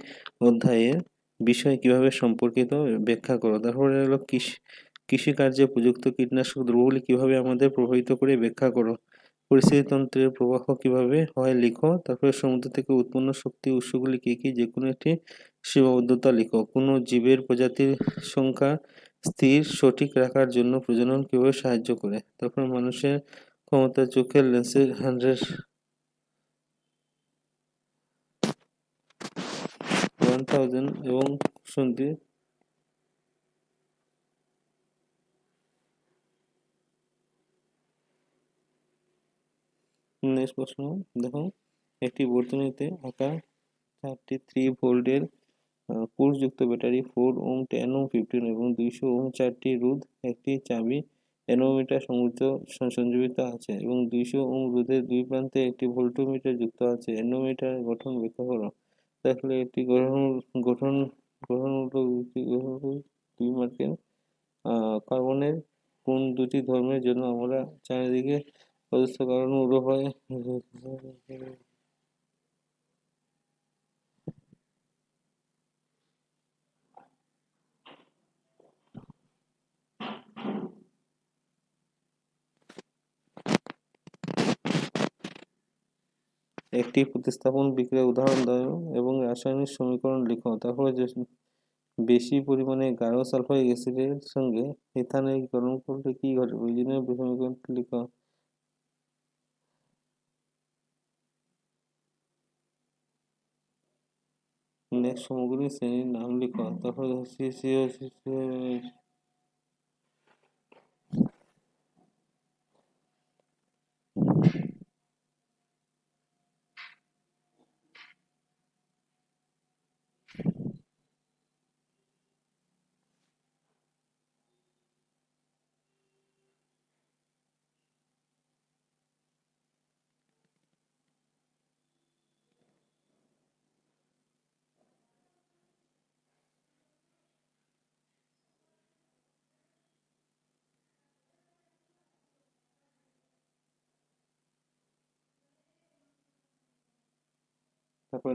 অধ্যায়ের বিষয় কিভাবে সম্পর্কিত ব্যাখ্যা করো। তারপরে হলো কৃষিকার্যে প্রযুক্ত কীটনাশক দ্রব্যগুলি কিভাবে আমাদের প্রভাবিত করে ব্যাখ্যা করো। পরিস্থিতিতন্ত্রের প্রবাহ কিভাবে হয় লিখো। তারপরে সমুদ্র থেকে উৎপন্ন শক্তি উৎসগুলি কি কি, যে কোনো একটি সীমাবদ্ধতা লিখো। কোনো জীবের প্রজাতির সংখ্যা স্থির সঠিক রাখার জন্য প্রজনন কিভাবে সাহায্য করে। তারপর মানুষের ক্ষমতা চোখের লেন্সের 1000 এবং সন্ধি। নেক্সট প্রশ্ন দেখো, একটি বর্তনীতে আঁকা 4টি 3 ভোল্টের কোষযুক্ত ব্যাটারি 4 ওহম 10 ওহম 15 এবং 200 ওহম 4টি রোধ একটি চাবি অ্যানোমিটার সংযোজিত আছে এবং 200 ওহম রোধের দুই প্রান্তে একটি ভোল্টমিটার যুক্ত আছে। অ্যানোমিটার গঠন ব্যাখ্যা করো। তাহলে একটি গঠন দুই মার্কের কার্বনের কোন দুটি ধর্মের জন্য আমরা চারিদিকে অজস্র কারণ উড়ো হয়। একটি প্রতিস্থাপন বিক্রিয়ার উদাহরণ দাও এবং রাসায়নিক সমীকরণ লিখো। তারপরে যে বেশি পরিমাণে গাঢ় সালফারিক অ্যাসিডের সঙ্গে ইথানল গরম করলে কি ঘটে, প্রয়োজনীয় সমীকরণটি লিখো। নেক্সট সমগ্রী শ্রেণীর নাম লিখো। তারপরে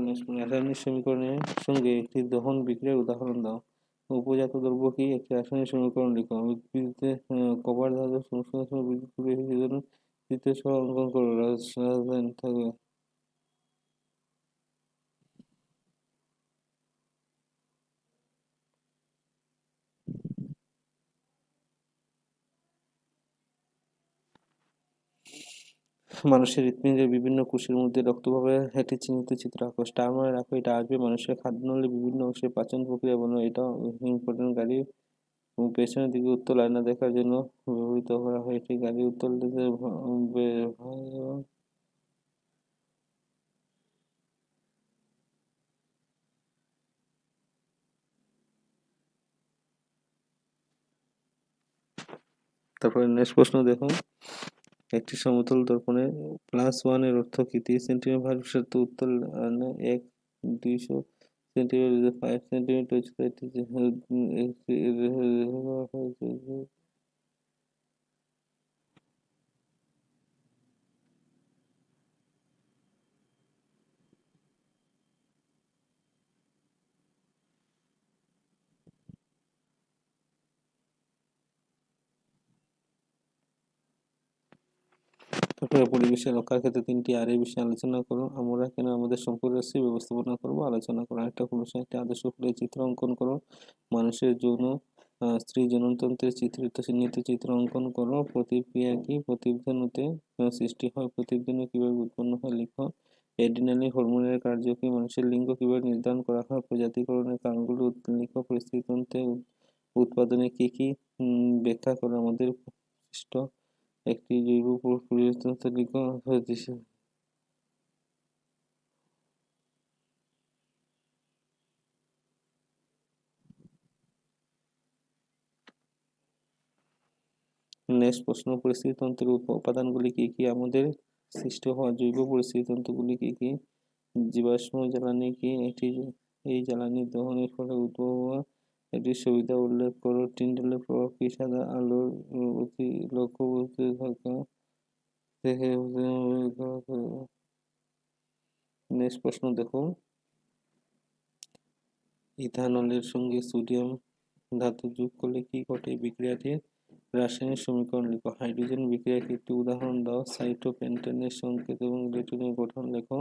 নেক্সট রাসায়নিক সমীকরণের সঙ্গে একটি দহন বিক্রিয়ার উদাহরণ দাও। উপজাত দ্রব্য কি, একটি রাসায়নিক সমীকরণ লিখো। উদ্ভিদে কপার ধাতু সংশ্লেষণ বিদ্যুৎ পরিবেশের জন্য তৃতীয় সহ অঙ্কন করো। রাসায়নিক থাকবে। মানুষের হৃৎপিণ্ডের বিভিন্ন কোষের মধ্যে রক্তভাবে একটি চিহ্নিত চিত্র আঁকো। স্টার মানে রাখো, এটা আসবে। মানুষের খাদ্যনালীর বিভিন্ন অংশের পাচন প্রক্রিয়া বলো, এটা ইম্পর্টেন্ট। গাড়ি পেছনের দিকে উত্তল আয়না দেখার জন্য ব্যবহৃত করা হয়। এটি গাড়ির উত্তল দিকে তারপরে নেক্সট প্রশ্ন দেখো, একটি সমতল দর্পণে +1 এর অর্থ কি? 30 সেন্টিমিটার ভার্সেস উত্তর 200 সেন্টিমিটার 5 সেন্টিমিটার তারপরে পরিবেশের রক্ষার ক্ষেত্রে 3টি আর এর বিষয়ে আলোচনা করো। আমরা কেন আমাদের সম্পদ রাশি ব্যবস্থাপনা করবো আলোচনা করো। একটা প্রশ্ন, একটি আদর্শ ফুলের চিত্র অঙ্কন করো। মানুষের যৌন স্ত্রী জননতন্ত্রের চিহ্নিত চিত্র অঙ্কন করো। প্রতিক্রিয়া কি? প্রতিবেদনতে সৃষ্টি হয়। প্রতিবেদন কিভাবে উৎপন্ন হয় লিখো। অ্যাড্রিনালিন হরমোনের কার্য কি? মানুষের লিঙ্গ কিভাবে নির্ধারণ করা হয়? প্রজাতিকরণের কারণগুলো লিখো। পরিস্থিতিতন্ত্রে উৎপাদনে কি কি ব্যাখ্যা করো। আমাদের সৃষ্ট একটি জৈব পরিবর্তন তালিকা হয়েছে। নেক্সট প্রশ্ন, পরিস্থিতিতন্ত্রের উপাদানগুলি কি কি? আমাদের সৃষ্ট হওয়া জৈব পরিস্থিতিতন্ত্রগুলি কি কি? জীবাশ্ম জ্বালানি কি? এই জ্বালানি দহনের ফলে উদ্ভব হওয়া একটি সুবিধা উল্লেখ করো। টিন্ডালের প্রভাব কি? সাদা আলোর অতি লক্ষ্যবস্তু থাকা থেকে। নেক্সট প্রশ্ন দেখো, ইথানলের সঙ্গে সোডিয়াম ধাতু যোগ করলে কি ঘটে? বিক্রিয়াটির রাসায়নিক সমীকরণ লিখো। হাইড্রোজেন বিক্রিয়াকে একটি উদাহরণ দাও। সাইটোপেন্টেনের সংকেত এবং ইলেকট্রনের গঠন লেখো।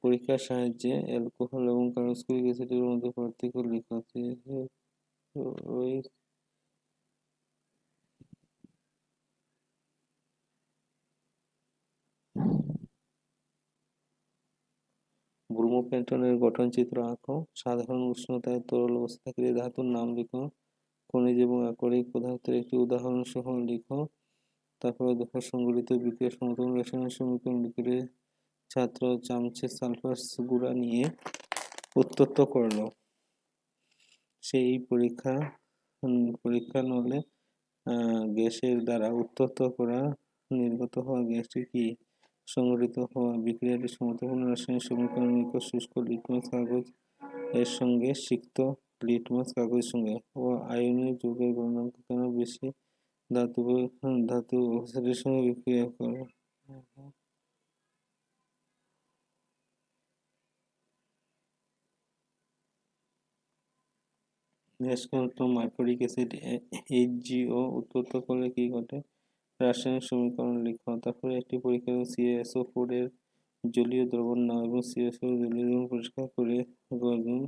পরীক্ষার সাহায্যে অ্যালকোহল এবং কার্বক্সিলিক অ্যাসিডের মধ্যে পার্থক্য লিখো। ওই ব্রোমোপেন্টনের গঠন চিত্র আঁকো। সাধারণ উষ্ণতায় তরল অবস্থা থাকলে ধাতুর নাম লিখো। খনিজ এবং আকরিক পদার্থের একটি উদাহরণ সহ লিখো। তারপরে দেখো, সংগঠিত বিক্রিয়া সমতল রাসায়নিক সমীকরণ লিখে ছাত্র চামচে সালফার গুঁড়া নিয়ে উত্তপ্ত করলো। সেই পরীক্ষা নলে গ্যাসের দ্বারা উত্তপ্ত করা নির্গত হওয়া গ্যাসটি কি? সংগঠিত হওয়া বিক্রিয়াটি সমতাপন্ন রাসায়নিক সমীকরণ লিখো। শুষ্ক লিটমাস কাগজ এর সঙ্গে সিক্ত লিটমাস কাগজের সঙ্গে ও আয়নীয় যৌগের গণনাঙ্ক কেন বেশি ধাতু অক্সাইডের সঙ্গে বিক্রিয়া করে? মাইক্লোরিক অ্যাসিড HgO উৎপন্ন করলে কি ঘটে? রাসায়নিক সমীকরণ লিখো। তারপরে একটি পরীক্ষা CaSO4 এর জলীয় দ্রবণ নাও এবং CaSO4 জলীয় দ্রবণ পরিষ্কার করে গঠন।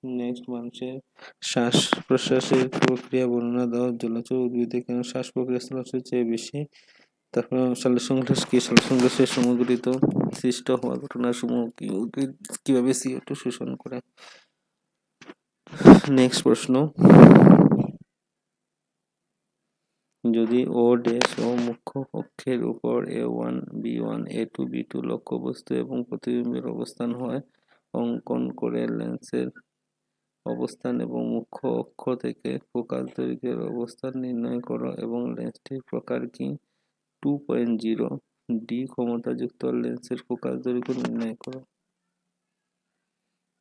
নেক্সট, মানুষের শ্বাস প্রশ্বাসের প্রক্রিয়া বর্ণনা দাও। জলচর উদ্ভিদে কেন শ্বাস প্রক্রিয়া স্থূলতার চেয়ে বেশি? তারপর সালোকসংশ্লেষ কি? সালোকসংশ্লেষের সংঘটিত সৃষ্ট হওয়া ঘটনাসমূহ কি? উদ্ভিদ কিভাবে CO2 শোষণ করে? নেক্সট প্রশ্ন, যদি ও ড্যাশ ও মুখ্য অক্ষের উপর A1 B1 A2 B2 লক্ষ্যবস্তু এবং প্রতিবিম্বের অবস্থান হয়, অঙ্কন করে লেন্সের অবস্থান এবং মুখ্য অক্ষ থেকে ফোকাস দৈর্ঘ্যের অবস্থান নির্ণয় করো এবং লেন্সটির প্রকার কি? 2.0 D ক্ষমতাযুক্ত লেন্সের ফোকাস দৈর্ঘ্য নির্ণয় করো।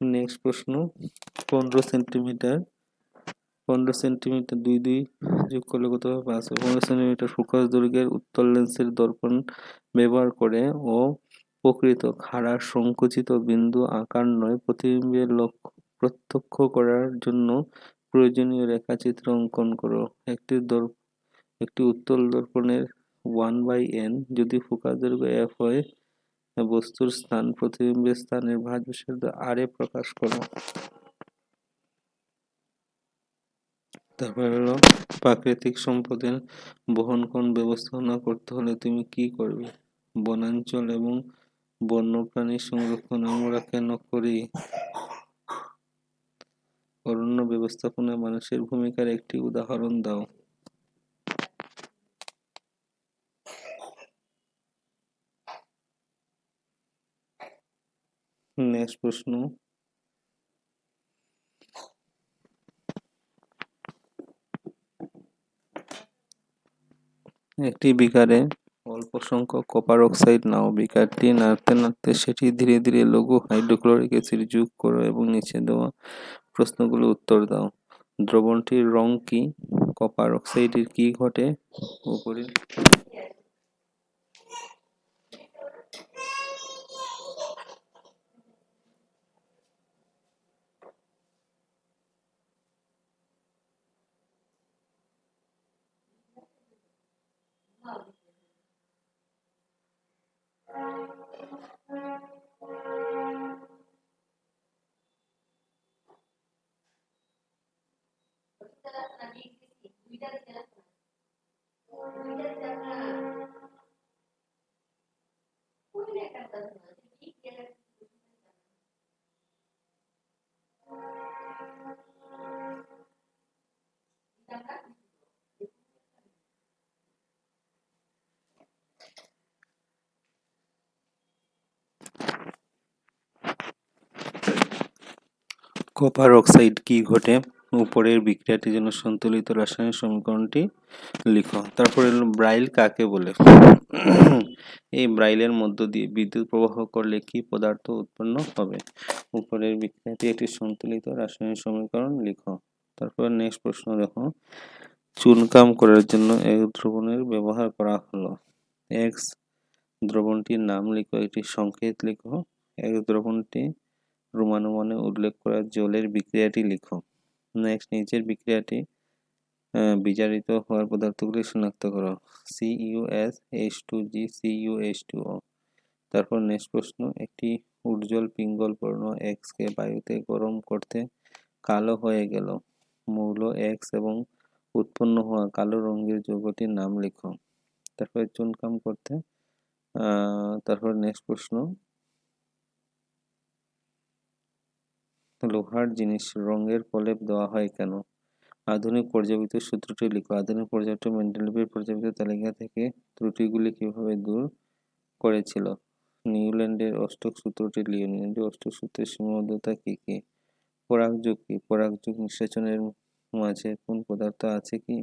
নেক্সট প্রশ্ন, 15 সেন্টিমিটার 2 যোগ করলে কত হবে? 5 হবে। 15 সেন্টিমিটার ফোকাস দৈর্ঘ্যের উত্তল লেন্সের দর্পণ ব্যবহার করে ও প্রকৃত খাড়া সংকুচিত বিন্দু আকার নয় প্রতিবিম্বের লক্ষ্য প্রত্যক্ষ করার জন্য প্রয়োজনীয় রেখাচিত্র অঙ্কন করো। একটি উত্তল দর্পণের 1/n যদি ফোকাস দৈর্ঘ্য f হয়, বস্তুর স্থান প্রতিবিম্বের স্থানের ভাঁজ ব্যাসার্ধ r এ প্রকাশ করো। তারপর হলো, প্রাকৃতিক সম্পদের বহনক্ষম ব্যবস্থাপনা করতে হলে তুমি কি করবে? বনাঞ্চল এবং বন্যপ্রাণী সংরক্ষণ আমরা কেন করি? অরণ্য ব্যবস্থাপনায় মানুষের ভূমিকার একটি উদাহরণ দাও। নেক্সট প্রশ্ন, একটি বিকারে অল্প সংখ্যক কপার অক্সাইড নাও। বিকারটি নাড়তে নাড়তে সেটি ধীরে ধীরে লঘু হাইড্রোক্লোরিক অ্যাসিড যোগ করো এবং নিচে দেওয়া প্রশ্নগুলো উত্তর দাও। দ্রবণটির রং কি? কপার অক্সাইডের কি ঘটে? উপরে কপার অক্সাইড কি ঘটে? উপরের বিক্রিয়াটির জন্য সন্তুলিত রাসায়নিক সমীকরণটি লিখো। তারপরে ব্রাইল কাকে বলে? এই ব্রাইলের মধ্য দিয়ে বিদ্যুৎ প্রবাহ করলে কি পদার্থ উৎপন্ন হবে? উপরের বিক্রিয়াটি একটি সন্তুলিত রাসায়নিক সমীকরণ লিখো। তারপর নেক্সট প্রশ্ন দেখো, চুনকাম করার জন্য এক দ্রবণের ব্যবহার করা হলো। এক্স দ্রবণটির নাম লিখো, একটি সংকেত লিখো। এক দ্রবণটি রোমান উল্লেখ করা জলের বিক্রিয়াটি লিখো। নেক্সট নিচের বিক্রিয়াটি বিজারিত হওয়ার পদার্থগুলি শনাক্ত করো। CuSH2G CuH2O। তারপর নেক্সট প্রশ্ন, একটি উজ্জ্বল পিঙ্গল বর্ণ এক্স কে বায়ুতে গরম করতে কালো হয়ে গেল। মৌল এক্স এবং উৎপন্ন হওয়া কালো রঙের যৌগটির নাম লিখো। তারপরে চুনকাম করতে তারপর নেক্সট প্রশ্ন, লোহার জিনিস রঙের প্রলেপ দেওয়া হয় কেন? আধুনিক পর্যাবৃত্ত সূত্রটি লিখো। আধুনিক পর্যাপ্ত মেন্ডেলিভের পর্যাবৃত্ত তালিকা থেকে ত্রুটিগুলি কিভাবে দূর করেছিল? নিউল্যান্ডের অষ্টক সূত্রটি লিখো। নিউল্যান্ডের অষ্টক সূত্রের সীমাবদ্ধতা কি কি? পরাগযোগ কি? পরাগযোগ নিঃসেচনের মাঝে কোন পদার্থ আছে কি?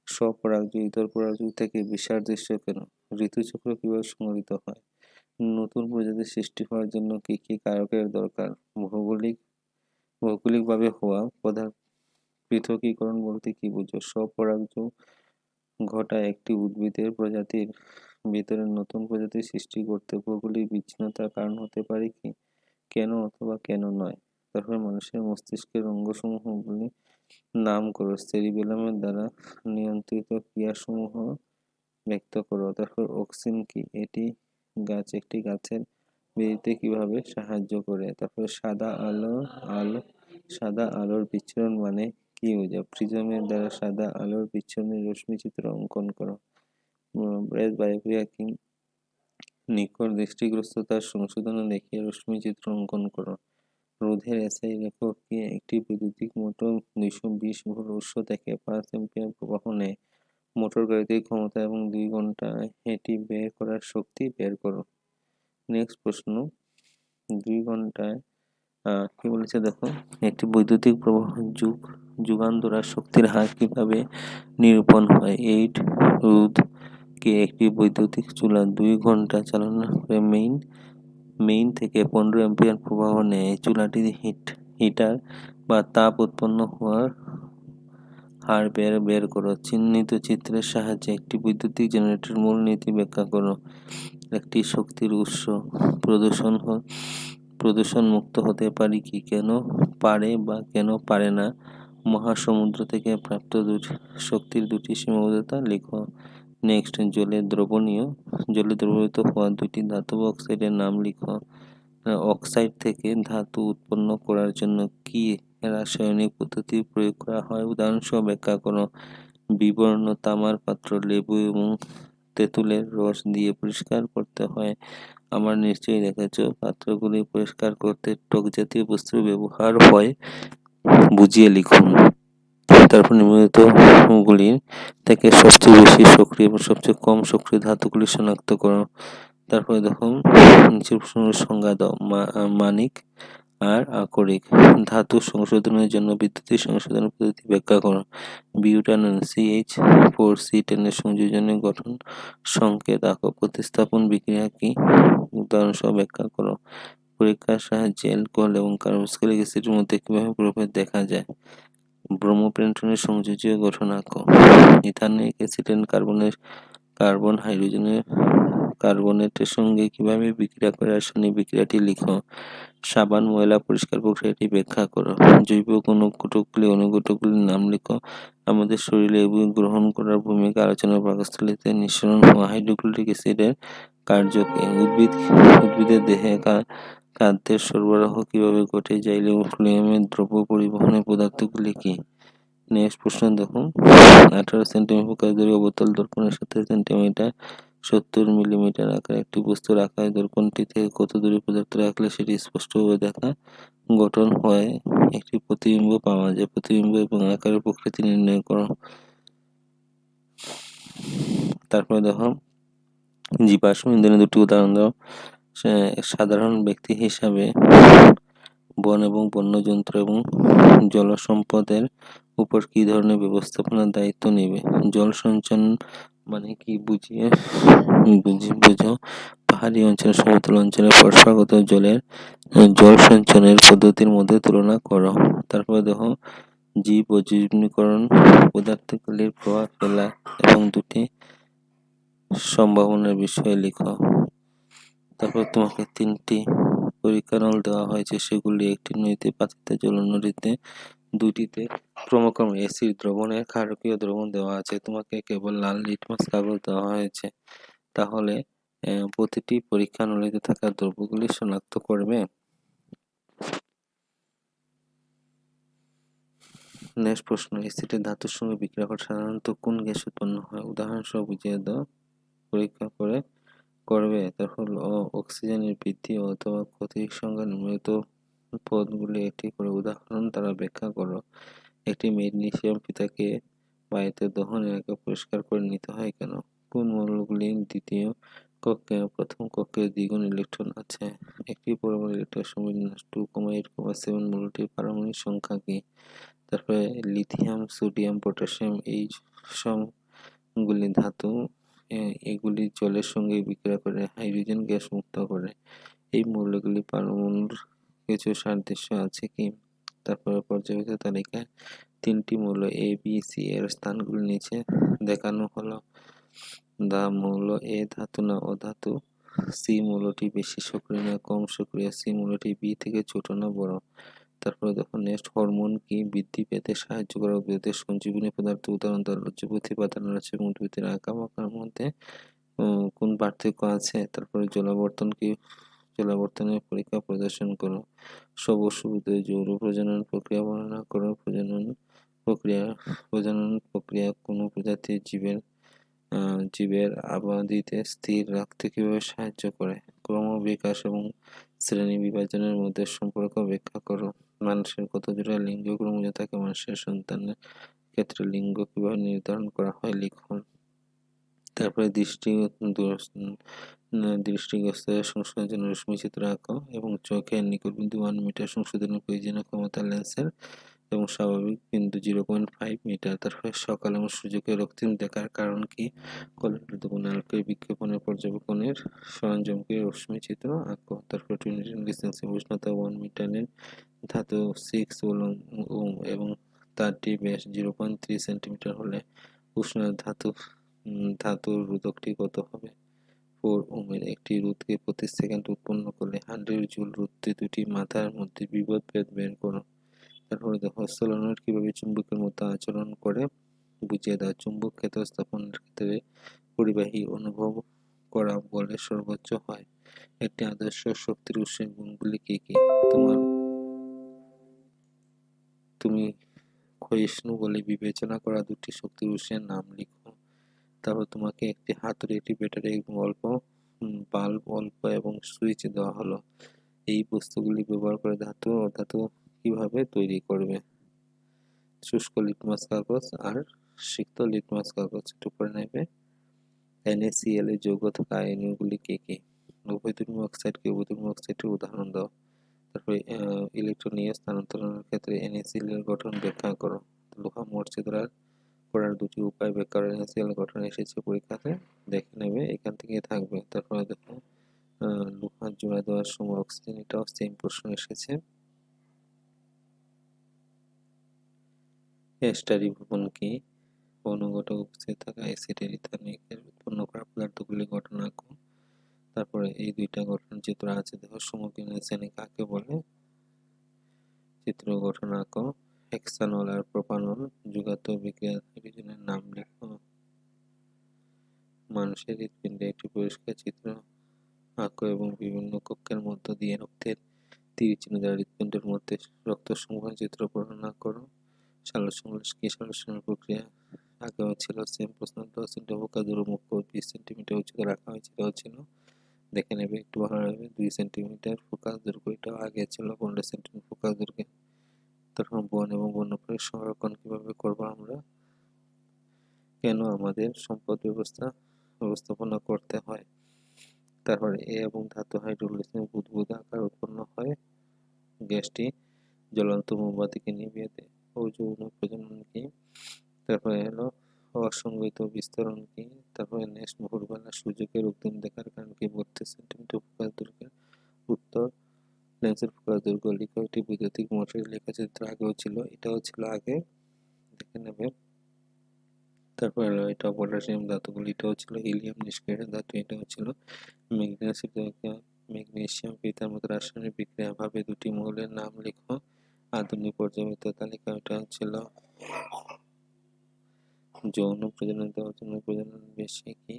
স্বপরাগযোগ ইতর পরাগযোগ থেকে বিসাদৃশ্য কেন? ঋতুচক্র কিভাবে সংঘটিত হয়? নতুন প্রজাতি সৃষ্টি হওয়ার জন্য কি কি কারকের দরকার? ভৌগোলিকভাবে হওয়া পৃথকীকরণ বলতে কি বুঝো? স্বপরাগযোগ ঘটায় একটি উদ্ভিদের প্রজাতির ভিতরে নতুন প্রজাতি সৃষ্টি করতে ভৌগোলিক বিচ্ছিন্নতার কারণ হতে পারে কি? কেন অথবা কেন নয়? তারপর মানুষের মস্তিষ্কের অঙ্গসমূহগুলি নাম করো। সেরিবেলামের দ্বারা নিয়ন্ত্রিত ক্রিয়াসমূহ ব্যক্ত করো। তারপর অক্সিন কি? এটি একটি গাছের বৃদ্ধিতে কিভাবে সাহায্য করে? তারপর সাদা আলোর বিচ্ছুরণ মানে কি বোঝায়? প্রিজমের দ্বারা সাদা আলোর বিচ্ছুরণের রশ্মি চিত্র অঙ্কন করো। ব্রেথ বায়োক্রিয়া কি? নিকট দৃষ্টিগ্রস্ততার সংশোধনে দেখিয়ে রশ্মি চিত্র অঙ্কন করো। রোধের এসআই লেখক কি? একটি বৈদ্যুতিক মোটর 220 ভোল্ট উৎস থেকে 5 অ্যাম্পিয়ার প্রবাহ নেয়। মোটর গাড়িটির ক্ষমতা এবং 2 ঘন্টায় এটি বের করার শক্তি বের করো। নেক্সট প্রশ্ন, 2 ঘন্টায় কি বলেছে দেখো, একটি বৈদ্যুতিক প্রবাহ যোগান ধরা শক্তির হার কিভাবে নিরূপণ হয়? 8 রোধ কে একটি বৈদ্যুতিক চুলা 2 ঘন্টা চালানো করে মেইন থেকে 15 অ্যাম্পিয়ার প্রবাহ নেয়। চুলাটি হিটার বা তাপ উৎপন্ন হওয়ার হার বের করো। চিহ্নিত চিত্রের সাহায্যে একটি বৈদ্যুতিক জেনারেটরের মূল নীতি ব্যাখ্যা করো। একটি শক্তির উৎস প্রদূষণ মুক্ত হতে পারে কি? কেন পারে বা কেন পারে না? মহাসমুদ্র থেকে প্রাপ্ত শক্তির দুটি সীমাবদ্ধতা লিখো। নেক্সট, জলে দ্রবীভূত হওয়া দুটি ধাতব অক্সাইডের নাম লিখো। অক্সাইড থেকে ধাতু উৎপন্ন করার জন্য কি রাসায়নিক পদ্ধতি প্রয়োগ করা হয়? উদাহরণসহ ব্যাখ্যা করো। বিবর্ণ তামার পাত্র লেবু এবং তেঁতুলের রস দিয়ে পরিষ্কার করতে হয়। আমার নিশ্চয়ই দেখেছো, পাত্রগুলি পরিষ্কার করতে টক জাতীয় বস্তুর ব্যবহার হয়। বুঝিয়ে লিখুন। তারপর নিম্নলিখিত গুলি থেকে সবচেয়ে বেশি সক্রিয় এবং সবচেয়ে কম সক্রিয় ধাতুগুলি শনাক্ত করো। তারপরে দেখো নিচের প্রশ্নের সংজ্ঞা দাও। মানিক আর আকরিক। ধাতু সংশোধনের জন্য বিদ্যুতের সংশোধন পদ্ধতি ব্যাখ্যা করো। বিউটানন CH4C10 এর সংযোজনের গঠন সংকেত আঁকো। প্রতিস্থাপন বিক্রিয়া কি, উদাহরণ সহ ব্যাখ্যা করো। পরীক্ষার সাহায্যে অ্যালকোহল এবং কার্বক্সিলিক অ্যাসিডের মধ্যে কিভাবে প্রভেদ দেখা যায়। ব্রোমোপেন্টনের সংযোজীয় গঠন আঁকো। ইথানিক অ্যাসিড কার্বন হাইড্রোজেনের কার্বনেটের সঙ্গে কিভাবে বিক্রিয়া করে রাসায়নিক বিক্রিয়াটি লিখো। সাবান ময়লা পরিষ্কার প্রক্রিয়াটি ব্যাখ্যা করো। জৈব অনুঘটকগুলির নাম লিখো। আমাদের শরীরে এগুলি গ্রহণ করার ভূমিকা আলোচনার পাকস্থলীতে নিঃসরণ হওয়া হাইড্রোক্লোরিক অ্যাসিডের কার্য কি। উদ্ভিদের দেহে খাদ্যের সরবরাহ কিভাবে ঘটে। জাইলেম দ্রব্য পরিবহনের পদার্থগুলি কি। নেক্সট প্রশ্ন দেখো। 18 সেন্টিমিটার প্রকাশ দৈর্ঘ্য বোতল দর্পণের 17 সেন্টিমিটার 70 মিলিমিটার আকার একটি বস্তুর আকার দর্পণটি থেকে কত দূরে পদার্থ রাখলে সেটি স্পষ্টভাবে দেখা গঠন হয়। একটি প্রতিবিম্ব পাওয়া যায়। প্রতিবিম্ব এবং আকারের প্রকৃতি নির্ণয় করো। তারপরে দেখো জীবাশ্ম ইন্ধনের দুটি উদাহরণ দাও। সাধারণ ব্যক্তি হিসাবে বন এবং বন্যযন্ত্র এবং জলসম্পদের উপর কি ধরনের ব্যবস্থাপনার দায়িত্ব নেবে। জল সঞ্চয়ন মানে কি বুঝো। পাহাড়ি অঞ্চল সমতল অঞ্চলে বর্ষাগত জল সঞ্চয়নের পদ্ধতির মধ্যে তুলনা করো। তারপরে দেখো জীব ও জীবনীকরণ পদার্থগুলির প্রভাব ফেলা এবং দুটি সম্ভাবনার বিষয়ে লিখো। তারপর তোমাকে 3টি পরীক্ষা নল দেওয়া হয়েছে, সেগুলি একটি নদীতে পাতিতে জল, নদীতে দুটিতে ক্রমক্রমে অ্যাসিড দ্রবণের ক্ষারকীয় দ্রবণ দেওয়া আছে। তোমাকে কেবল লাল লিটমাস কাগজ দেওয়া হয়েছে। তাহলে প্রতিটি পরীক্ষা নলীতে থাকা দ্রব্যগুলি শনাক্ত করবে। নেক্সট প্রশ্ন, অ্যাসিডের ধাতুর সঙ্গে বিক্রিয়া করে সাধারণত কোন গ্যাস উৎপন্ন হয়। উদাহরণ সহ বুঝিয়ে দাও। পরীক্ষা করবে। তারপর অক্সিজেনের বৃদ্ধি অথবা ক্ষতির সঙ্গে নির্মিত পদগুলি একটি করে উদাহরণ দ্বারা ব্যাখ্যা করো। একটি ম্যাগনেসিয়াম ফিতাকে বায়ুতে দহনের আগে পরিষ্কার করে নিতে হয় কেন। কোন মৌলগুলির দ্বিতীয় কক্ষে প্রথম কক্ষে দ্বিগুণ ইলেকট্রন আছে। একটি পরমাণু ইলেকট্রন সংবিন্যাস 2,8,7 মৌলটির পারমাণবিক সংখ্যা কি। তারপরে লিথিয়াম, সোডিয়াম, পটাশিয়াম এই সবগুলি ধাতু। এগুলি জলের সঙ্গে বিক্রিয়া করে হাইড্রোজেন গ্যাস মুক্ত করে। এই মৌলগুলি পারমাণুর কিছু সাদৃশ্য আছে কি। তারপরে পর্যায়ক্রমিক তালিকায় 3টি মৌল A, B, C এর স্থানগুলি নিচে দেখানো হলো। মৌল A ধাতু না অধাতু। C মৌলটি বেশি সক্রিয় না কম সক্রিয়। C মৌলটি B থেকে ছোট না বড়। তারপরে দেখো নেক্সট, হরমোন কি বৃদ্ধি পেতে সাহায্য করে উদ্ভিদের সঞ্জীবনী পদার্থ। উদাহরণ দাও। লজ্জাপতি পাতা নাড়াচ্ছে এবং উদ্ভিদের আঁকাবাঁকার মধ্যে কোন পার্থক্য আছে। তারপরে জলাবর্তনের পরীক্ষা প্রদর্শন করো। সবুজ জৈব প্রজনন প্রক্রিয়া বর্ণনা করো। প্রজনন প্রক্রিয়া কোনো প্রজাতির জীবের আবাদিতে স্থির রাখতে কিভাবে সাহায্য করে। ক্রমবিকাশ এবং শ্রেণী বিভাজনের মধ্যে সম্পর্ক ব্যাখ্যা করো। মানুষের কত জোড়া লিঙ্গ ক্রোমোজোম থাকে। মানুষের সন্তানের ক্ষেত্রে লিঙ্গ কিভাবে নির্ধারণ করা হয় লিখুন। তারপরে দৃষ্টিগ্রস্ত সংশোধনের জন্য রশ্মি চিত্র আঁকো এবং চোখের নিকট বিন্দু 1 মিটার সংশোধনের প্রয়োজনীয় ক্ষমতা লেন্সের এবং স্বাভাবিক বিন্দু 0.5 মিটার। তারপরে সকাল এবং সূর্যকে রক্তিম দেখার কারণ কি। আলোকের বিক্ষেপণের পর্যবেক্ষণের সরঞ্জামকে রশ্মি চিত্র আঁকো। তারপর উষ্ণতা 1 মিটারের ধাতু 6 ওম এবং তারটি ব্যাস 0.3 সেন্টিমিটার হলে উষ্ণ ধাতুর রোধকটি কত হবে। 4 ওমের একটি রোধকে প্রতি সেকেন্ড উৎপন্ন করলে 100 জুল রোধে দুটি মাথার মধ্যে বিভব বের করো। তারপরে দেখো সলোনয়েড কিভাবে চুম্বকের মতো আচরণ করে বুঝিয়ে দাও। চুম্বক ক্ষেত্র স্থাপনের ক্ষেত্রে পরিবাহী অনুভব করা বলের সর্বোচ্চ হয়। একটি আদর্শ শক্তির উৎসের গুণগুলি কি কি। তুমি ক্ষয়িষ্ণু বলে বিবেচনা করা দুটি শক্তির উৎসের নাম লিখো। তারপর তোমাকে একটি হাতুড়ি, একটি ব্যাটারি এবং বাল্ব এবং সুইচ দেওয়া হলো। এই বস্তুগুলি ব্যবহার করে ধাতু ও ধাতু কিভাবে তৈরি করবে। শুষ্ক লিটমাস কাগজ আর সিক্ত লিটমাস কাগজ একটু করে নেবে। NaCl এর যৌগ থাকা আয়নগুলি কি কি। উভয়ধর্মী অক্সাইডকে উভয়ধর্মী অক্সাইডের উদাহরণ দাও। তারপরে ইলেকট্রন নিয়ে স্থানান্তরণের ক্ষেত্রে NaCl এর গঠন ব্যাখ্যা করো। লোহা মরচেদ্রা করার দুটি উপায় ব্যাখ্যা করে NaCl গঠন এসেছে পরীক্ষাতে, দেখে নেবে, এখান থেকে থাকবে। তারপরে দেখো লোহার জোড়া দেওয়ার সময় অক্সিজেন, এটাও সেম প্রশ্ন এসেছে। এস্টারি ভবন কি? অনুঘটক উপস্থিত থাকা অ্যাসিডের ইথানয়িকের উৎপন্ন করা পদার্থগুলি গঠন আঁকো। তারপরে এই দুইটা গঠন চিত্র আছে, দেখো সমকিরণ শ্রেণী কাকে বলে? চিত্র গঠন আঁকো। হেক্সানল আর প্রোপানল যুগান্ত বিক্রিয়া হাইড্রোজেনের নাম লেখো। মানুষের হৃৎপিণ্ডে একটি পরিষ্কার চিত্র আঁকো এবং বিভিন্ন কক্ষের মধ্য দিয়ে রক্তের তীর চিহ্ন দ্বারা হৃৎপিণ্ডের মধ্যে রক্ত সংবহন চিত্র বর্ণনা করো। সালোকসংশ্লেষ কি? সালোকসংশ্লেষণ প্রক্রিয়া আগেও ছিল, সেম প্রশ্ন। 10 সেন্টিমিটার মুখ্য 20 সেন্টিমিটার উচ্চতা রাখা হয়েছে, এটাও ছিল, দেখে নেবে, একটু ভালো লাগবে। 2 সেন্টিমিটার ফোকাস দৈর্ঘ্য, এটাও আগে ছিল। 15 সেন্টিমিটার ফোকাস দৈর্ঘ্য। তখন বন এবং বন্যপ্রাণী সংরক্ষণ কিভাবে করবো আমরা? কেন আমাদের সম্পদ ব্যবস্থাপনা করতে হয়? তারপরে এ এবং ধাতু হাইড্রোলিসিসে বুদবুদ আকার উৎপন্ন হয়। গ্যাসটি জ্বলন্ত মোমবাতিকে নিভিয়ে দেয়। যৌন প্রজনন কি? তারপরে হলো অসংগঠিত বিস্তরণ কি? তারপরে নেক্সট, ভোরবেলা সূর্যকে রক্তিম দেখার কারণ কি? 32 সেন্টিমিটার ফোকাস দৈর্ঘ্যের। উত্তর, লেন্সের ফোকাস দৈর্ঘ্য লিখো। এটি বৈদ্যুতিক মোটরের লেখচিত্র আগেও ছিল, এটাও ছিল আগে, দেখে নেবে। তারপর হলো এটা পটাশিয়াম ধাতুগুলি, এটাও ছিল। হিলিয়াম নিষ্ক্রিয় ধাতু, এটাও ছিল। ম্যাগনেসিয়াম পিতার মতো রাসায়নিক বিক্রিয়া ভাবে দুটি মৌলের নাম লিখো। আধুনিক পর্যায়বৃত্ত তালিকা, এটা ছিল। যৌন প্রজনন, যৌন প্রজনন বেশি কি?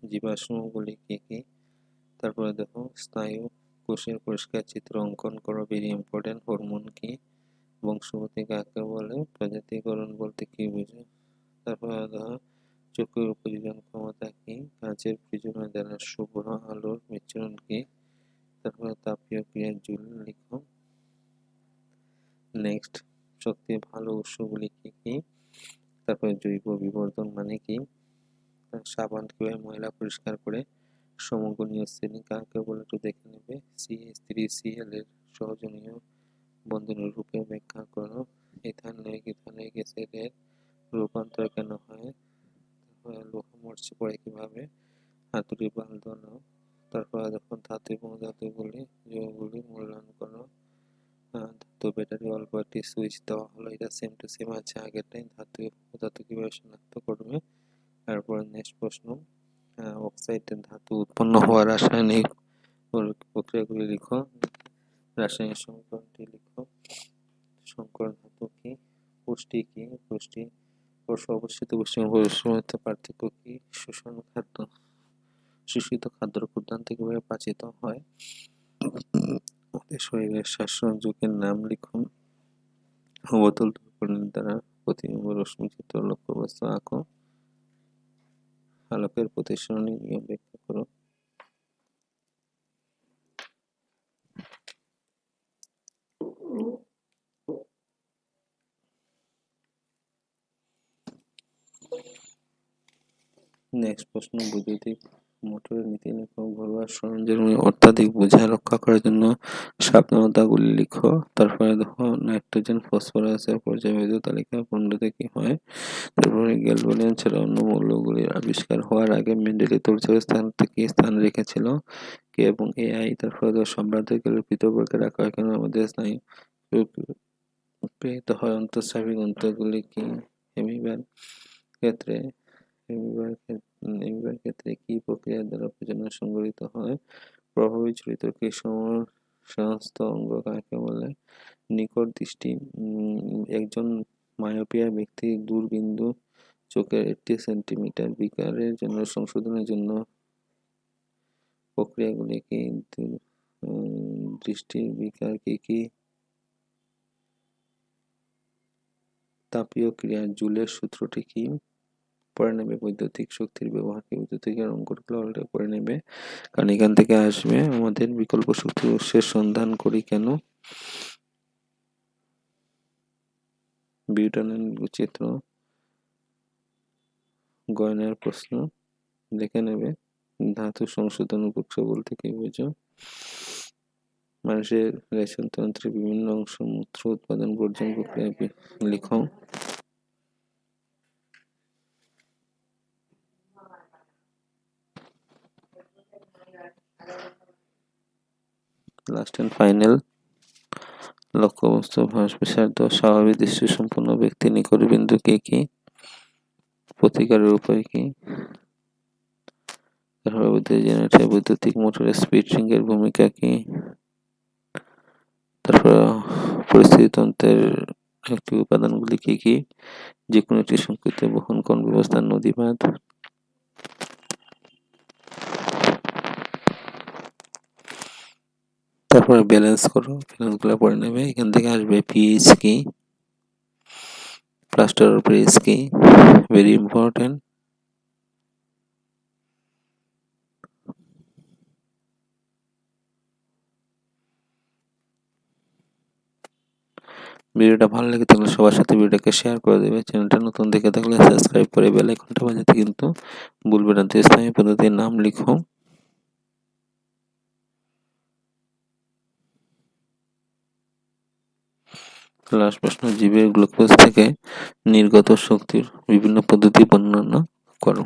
জীবাশ্মগুলি কি কি? তারপরে দেখো স্নায়ু কোষের পরিষ্কার চিত্র অঙ্কন করো, ভেরি ইম্পর্টেন্ট। হরমোন কি? বংশগতি কাকে বলে? প্রজাতিকরণ বলতে কি বুঝো? তারপরে দেখো চোখের উপযোজন ক্ষমতা কি? কাঁচের প্রিজমের দ্বারা শুভ্র আলোর বিচ্ছুরণ কি? তারপরে তাপীয় ক্রিয়া জুল লিখো। নেক্সট, সবচেয়ে ভালো উৎসগুলি কি কি? তারপরে জৈব বিবর্ধন মানে কি? সাবান কিভাবে ময়লা পরিষ্কার করে? সমগণীয় শ্রেণী কাকে বলে একটু দেখে নেবে। CH3Cl এর সহজনীয় বন্ধনের রূপে ব্যাখ্যা করো। ইথানয়িক অ্যাসিডের রূপান্তর কেন হয়? লোহা মরচে পড়ে কিভাবে? হাতুড়ি বাঁধানো। তারপরে দেখো ধাতু এবং ধাতুগুলি যৌগগুলি মূল্যায়ন করো। ধাতু ব্যাটারি অল্প একটি সুইচ দেওয়া হলো, এটা সেম টু সেম আছে আগেরটাই। ধাতু কিভাবে শনাক্ত করবে? তারপরে নেক্সট প্রশ্ন, অক্সাইডের ধাতু উৎপন্ন হওয়ার রাসায়নিক প্রক্রিয়াগুলি লিখো। রাসায়নিক সমীকরণটি লিখো। সংকর ধাতু কি? পুষ্টি কি? পুষ্টি অবস্থিত পুষ্টি মধ্যে পার্থক্য কি? শোষিত খাদ্য ক্ষুদ্রান্ত কিভাবে পাচিত হয়? আমাদের শরীরের শ্বাসযোগের নাম লিখুন। অবতল দর্পণের দ্বারা প্রতিবিম্ব রশ্মি চিত্র লক্ষ্যবস্তু আঁকো। আলোকের প্রতিসরণী নিয়ম ব্যাখ্যা করো। নেক্সট প্রশ্ন, বৈদ্যুতিক মোটরের নীতি লেখো। ঘরোয়া সরঞ্জাম অত্যাধিক বোঝা রক্ষা করার জন্য সাবধানতাগুলি লিখো। তারপরে দেখো নাইট্রোজেন ফসফরাসের পর্যায়বৃত্ত তালিকা কোনটাতে কি হয়? তারপরে গ্যালভানিয়াম ছাড়া অন্য মৌলগুলির আবিষ্কার হওয়ার আগে মেন্ডেলি তড়িৎ স্থান থেকে স্থান রেখেছিল কে এবং AI? তারপরে সম্ভ্রান্ত গেলে পৃথকভাবে রাখা হয় কেন? আমাদের স্নায়ু প্রেরিত হয়। অন্তঃস্রাবী গ্রন্থগুলি কি? হেমিবার ক্ষেত্রে হেমিবার ক্ষেত্রে কি প্রক্রিয়া দ্বারা প্রজনন সংঘটিত হয়? প্রভাবী চরিত্র কি? সমস্ত অঙ্গ কাকে বলে? নিকট দৃষ্টি, একজন মায়োপিয়া ব্যক্তি দূরবিন্দু চোখের 80 সেন্টিমিটার বিকারের জন্য সংশোধনের জন্য প্রক্রিয়াগুলি কি? দৃষ্টির বিকার কি কি? তাপীয় ক্রিয়া জুলের সূত্রটি কি? পড়ে নেবে। বৈদ্যুতিক শক্তির ব্যবহারকে বৈদ্যুতিকের অঙ্কগুলো অলরেডি পড়ে নেবে, কারণ এখান থেকে আসবে। আমাদের বিকল্প শক্তি উৎসের সন্ধান করি কেন? বিউটানের চিত্র গয়নার প্রশ্ন, দেখে নেবে। ধাতু সংশোধন প্রক্রিয়া বলতে কি বুঝো? মানুষের রেশন তন্ত্রের বিভিন্ন অংশ মূত্র উৎপাদন বর্জন প্রক্রিয়া লিখো। লাস্ট এন্ড ফাইনাল, লক্ষ্যবস্তু ভাস্বসাধ্য স্বাভাবিক দৃষ্টি সম্পন্ন ব্যক্তি নিকট বিন্দু কি প্রতিকারের উপায় কি, জেনারেটর বৈদ্যুতিক মোটরের স্পিড রিংয়ের ভূমিকা কি, তারপর পরিস্থিতি তন্ত্রের একটি উপাদানগুলি কি কি, যে কোনো একটি সংক্ষিপ্ত বহন কোন ব্যবস্থার নদী বাঁধ, তারপরে ব্যালেন্স করো, ব্যালেন্সগুলো পড়ে নেবে। এখান থেকে আসবে পিএইচ কি, প্লাস্টার অফ প্যারিস কি, ভেরি ইম্পর্টেন্ট। ভিডিওটা ভালো লেগে থাকলে সবার সাথে ভিডিওটাকে শেয়ার করে দেবে। চ্যানেলটা নতুন দেখে থাকলে সাবস্ক্রাইব করে বেল আইকনটা বাজাতে কিন্তু ভুলবে না। তো ইসলামী পদ্ধতির নাম লিখো। লাস্ট প্রশ্ন, জীবের গ্লুকোজ থেকে নির্গত শক্তির বিভিন্ন পদ্ধতি বর্ণনা করো।